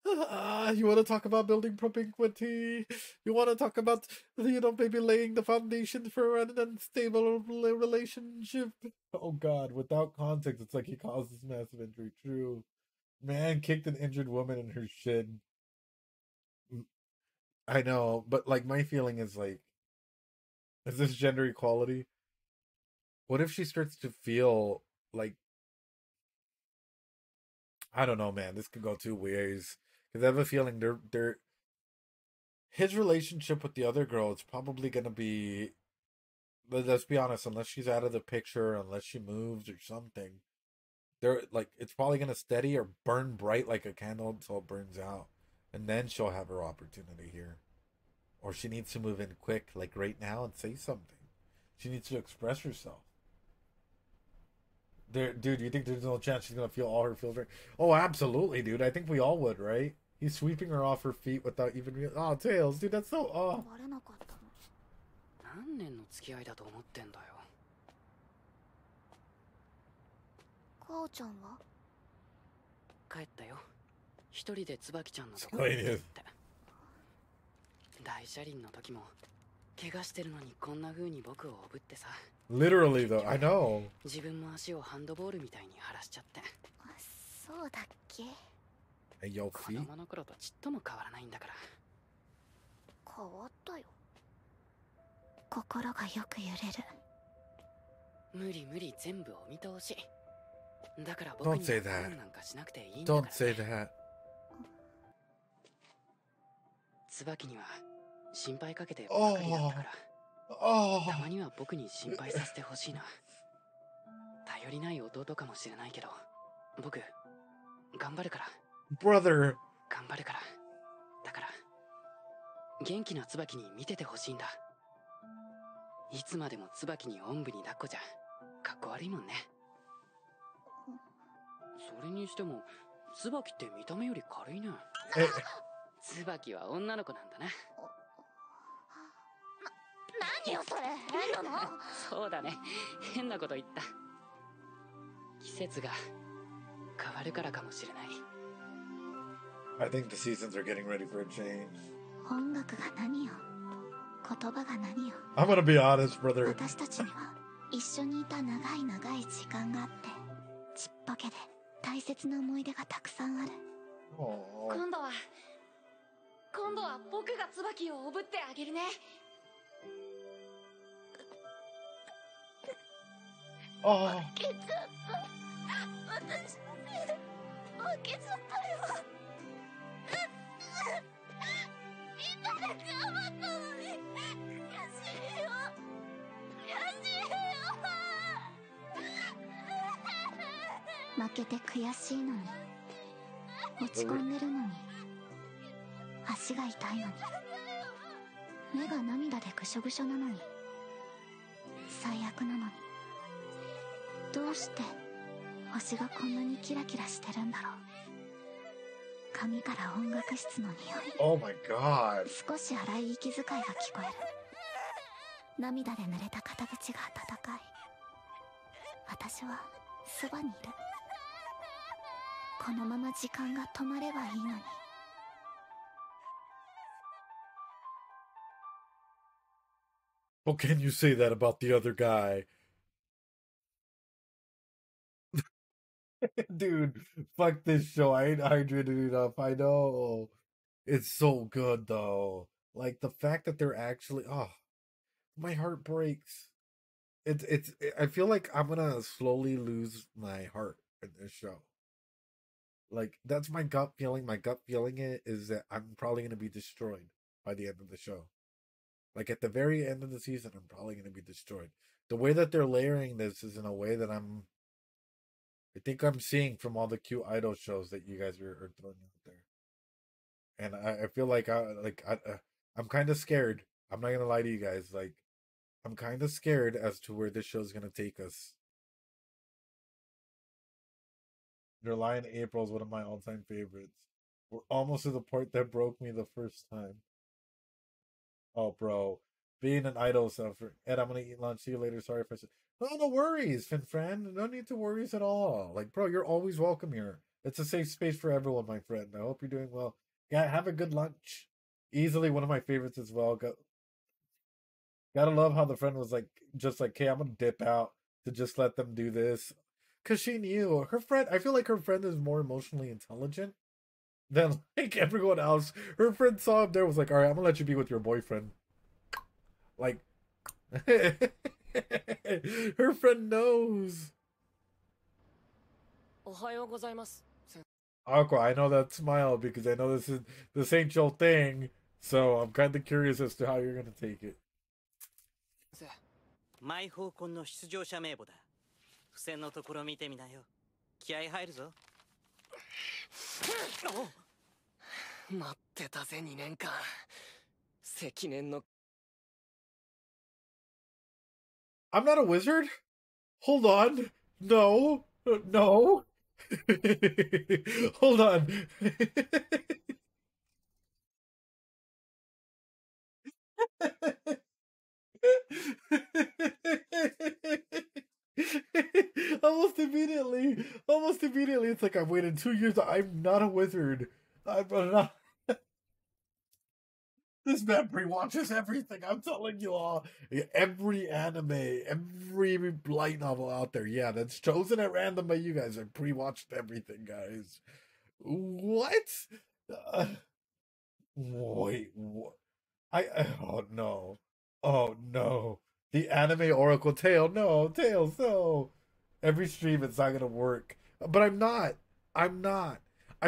You want to talk about building propinquity? You want to talk about, maybe laying the foundation for an unstable relationship? Oh God, without context, it's like he caused this massive injury. True. Man kicked an injured woman in her shin. I know, but like my feeling is like, is this gender equality? What if she starts to feel like, I don't know, man. This could go two ways. Because I have a feeling his relationship with the other girl is probably gonna be. Let's be honest. Unless she's out of the picture, unless she moves or something, they're like it's probably gonna steady or burn bright like a candle until it burns out, and then she'll have her opportunity here. Or she needs to move in quick, like right now, and say something. She needs to express herself. Dude, you think there's no chance she's gonna feel all her feels right? Oh, absolutely, dude. I think we all would, right? He's sweeping her off her feet without even real. Oh, Tails, dude, that's so. Oh. 何年の付き合いだと思ってんだよ。母ちゃんは帰ったよ。一人で椿ちゃんのところに行って。大車輪の時も怪我してるのにこんな風に僕をおぶってさ。Literally though, I know. 自分も足をハンドボールみたいに腫らしちゃって。そうだっけ？Hey, yo, 子供の頃とちっとも変わらないんだから。変わったよ。心がよく揺れる。無理無理全部お見通し。だから僕にはなんかしなくていいんだから、ね。Don't say that. 椿には心配かけてばかりだったから。たまには僕に心配させてほしいな。頼りない弟かもしれないけど、僕頑張るから。Brother。頑張るから。だから元気な椿に見ててほしいんだ。いつまでも椿におんぶに抱っこじゃかっこ悪いもんね。それにしても椿って見た目より軽いね。椿は女の子なんだな。何よそれ、変なの。そうだね、変なこと言った。季節が変わるからかもしれない。I think the seasons are getting ready for a change. 音楽が何よ、言葉が何よ。I'm gonna be honest, brother. 私たちには一緒にいた長い長い時間があって、ちっぽけで大切な思い出がたくさんある。今度は僕が椿をおぶってあげるね。ああ。負けちゃった。私のせいで負けちゃったよ。みんなで頑張ったのに悔しいよ。悔しいよ。負けて悔しいのに、落ち込んでるのに、足が痛いのに、目が涙でぐしょぐしょなのに、最悪なのに、どうして星がこんなにキラキラしてるんだろう。髪から音楽室の匂い。Oh my god. 少し荒い息遣いが聞こえる。涙で濡れた肩口が温かい。私はそばにいる。このまま時間が止まればいいのに。Well, can you say that about the other guy? Dude, fuck this show. I ain't hydrated enough. I know. It's so good, though. Like, the fact that they're actually... Oh, my heart breaks. I feel like I'm gonna slowly lose my heart in this show. Like, that's my gut feeling. My gut feeling is that I'm probably gonna be destroyed by the end of the show. Like, at the very end of the season, I'm probably gonna be destroyed. The way that they're layering this is in a way that I think I'm seeing from all the cute idol shows that you guys are throwing out there. And I feel like I'm kind of scared. I'm not gonna lie to you guys. Like, I'm kind of scared as to where this show's gonna take us. Your Lion April is one of my all-time favorites. We're almost to the point that broke me the first time. Oh, bro. Being an idol suffer. Ed, I'm gonna eat lunch. See you later. Sorry if I said... No worries, Fin-Fran. No need to worries at all. Like, bro, you're always welcome here. It's a safe space for everyone, my friend. I hope you're doing well. Yeah, have a good lunch. Easily one of my favorites as well. Gotta love how the friend was like, just like, hey, I'm gonna dip out to just let them do this. Because she knew. Her friend, I feel like her friend is more emotionally intelligent. Then, like, everyone else, her friend saw him there, was like, all right, I'm gonna let you be with your boyfriend. Like, her friend knows. Aqua, I know that smile because I know this ain't your thing, so I'm kind of curious as to how you're gonna take it. マイホーコンの出場者名簿だ。付箋のところ見てみなよ。気合入るぞ。待ってたぜ2年間。積年の I'm not a wizard? Hold on. No. No. Hold on. Almost immediately, it's like I've waited 2 years. I'm not a wizard. I'm not. This man pre-watches everything. I'm telling you all. Every anime, every light novel out there. Yeah, that's chosen at random by you guys. I pre-watched everything, guys. What? Wait, what? Oh no. Oh no. The anime Oracle Tail. No, Tails, no. Every stream, it's not gonna work. But I'm not. I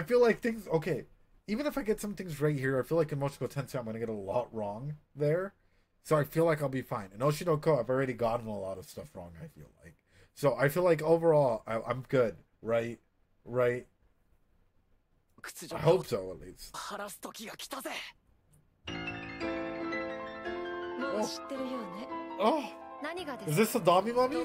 feel like things, okay. Even if I get some things right here, I feel like in Moshiko Tensei, I'm gonna get a lot wrong there. So I feel like I'll be fine. In Oshinoko, I've already gotten a lot of stuff wrong, I feel like. So I feel like overall, I'm good, right? Right? I hope so, at least. Oh, is this a Dami Mommy?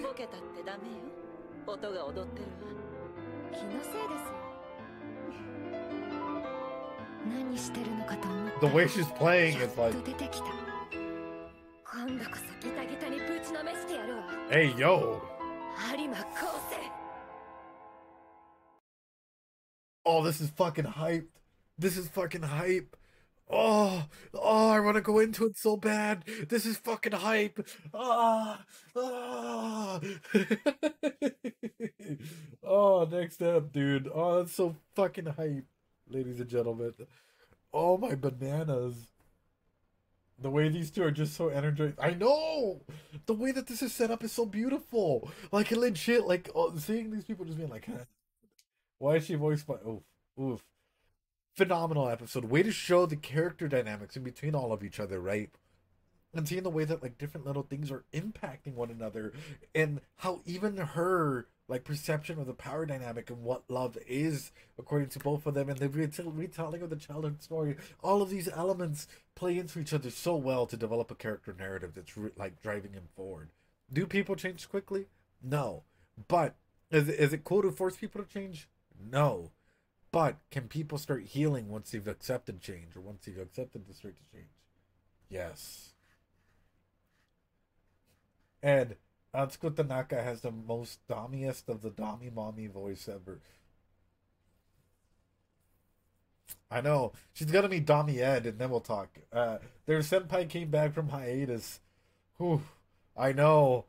The way she's playing is like, hey, yo. Oh, this is fucking hype. This is fucking hype. Oh, I want to go into it so bad. This is fucking hype. Oh, next up, dude. Oh, that's so fucking hype, ladies and gentlemen. Oh, my bananas. The way these two are just so energized. I know! The way that this is set up is so beautiful. Like, legit, like, seeing these people just being like, huh? Why is she voiced by... Oof. Phenomenal episode. Way to show the character dynamics in between all of each other, right? And seeing the way that, like, different little things are impacting one another. And how even her, like, perception of the power dynamic and what love is, according to both of them, and the retelling of the childhood story. All of these elements play into each other so well to develop a character narrative that's, like, driving him forward. Do people change quickly? No. But, is it cool to force people to change? No. But can people start healing once they've accepted change, or once they've accepted the start to change? Yes. And Atsuko Tanaka has the most Damiest of the Dami Mommy voice ever. I know. She's gonna be Dami Ed, and then we'll talk. Their senpai came back from hiatus. Whew. I know.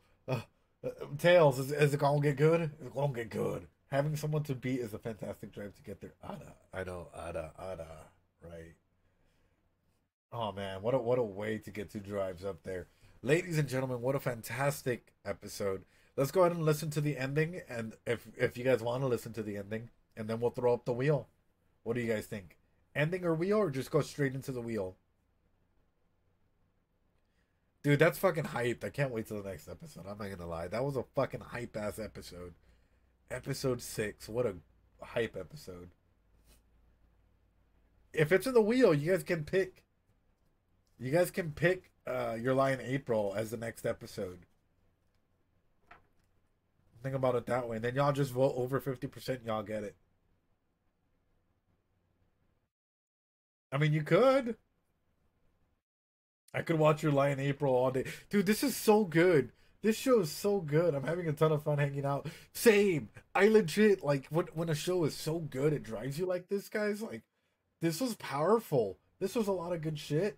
Tails, is it gonna get good? It's gonna get good. Having someone to beat is a fantastic drive to get there. I know, right? Oh man, what a way to get 2 drives up there. Ladies and gentlemen, what a fantastic episode. Let's go ahead and listen to the ending, and if you guys want to listen to the ending, and then we'll throw up the wheel. What do you guys think? Ending or wheel, or just go straight into the wheel? Dude, that's fucking hyped. I can't wait till the next episode. I'm not gonna lie. That was a fucking hype-ass episode. Episode 6. What a hype episode. If it's in the wheel, you guys can pick. You guys can pick Your Lie in April as the next episode. Think about it that way. And then y'all just vote over 50%, y'all get it. I mean, you could. I could watch Your Lie in April all day. Dude, this is so good. This show is so good. I'm having a ton of fun hanging out. Same. I legit, like, when a show is so good, it drives you like this, guys. Like, this was powerful. This was a lot of good shit.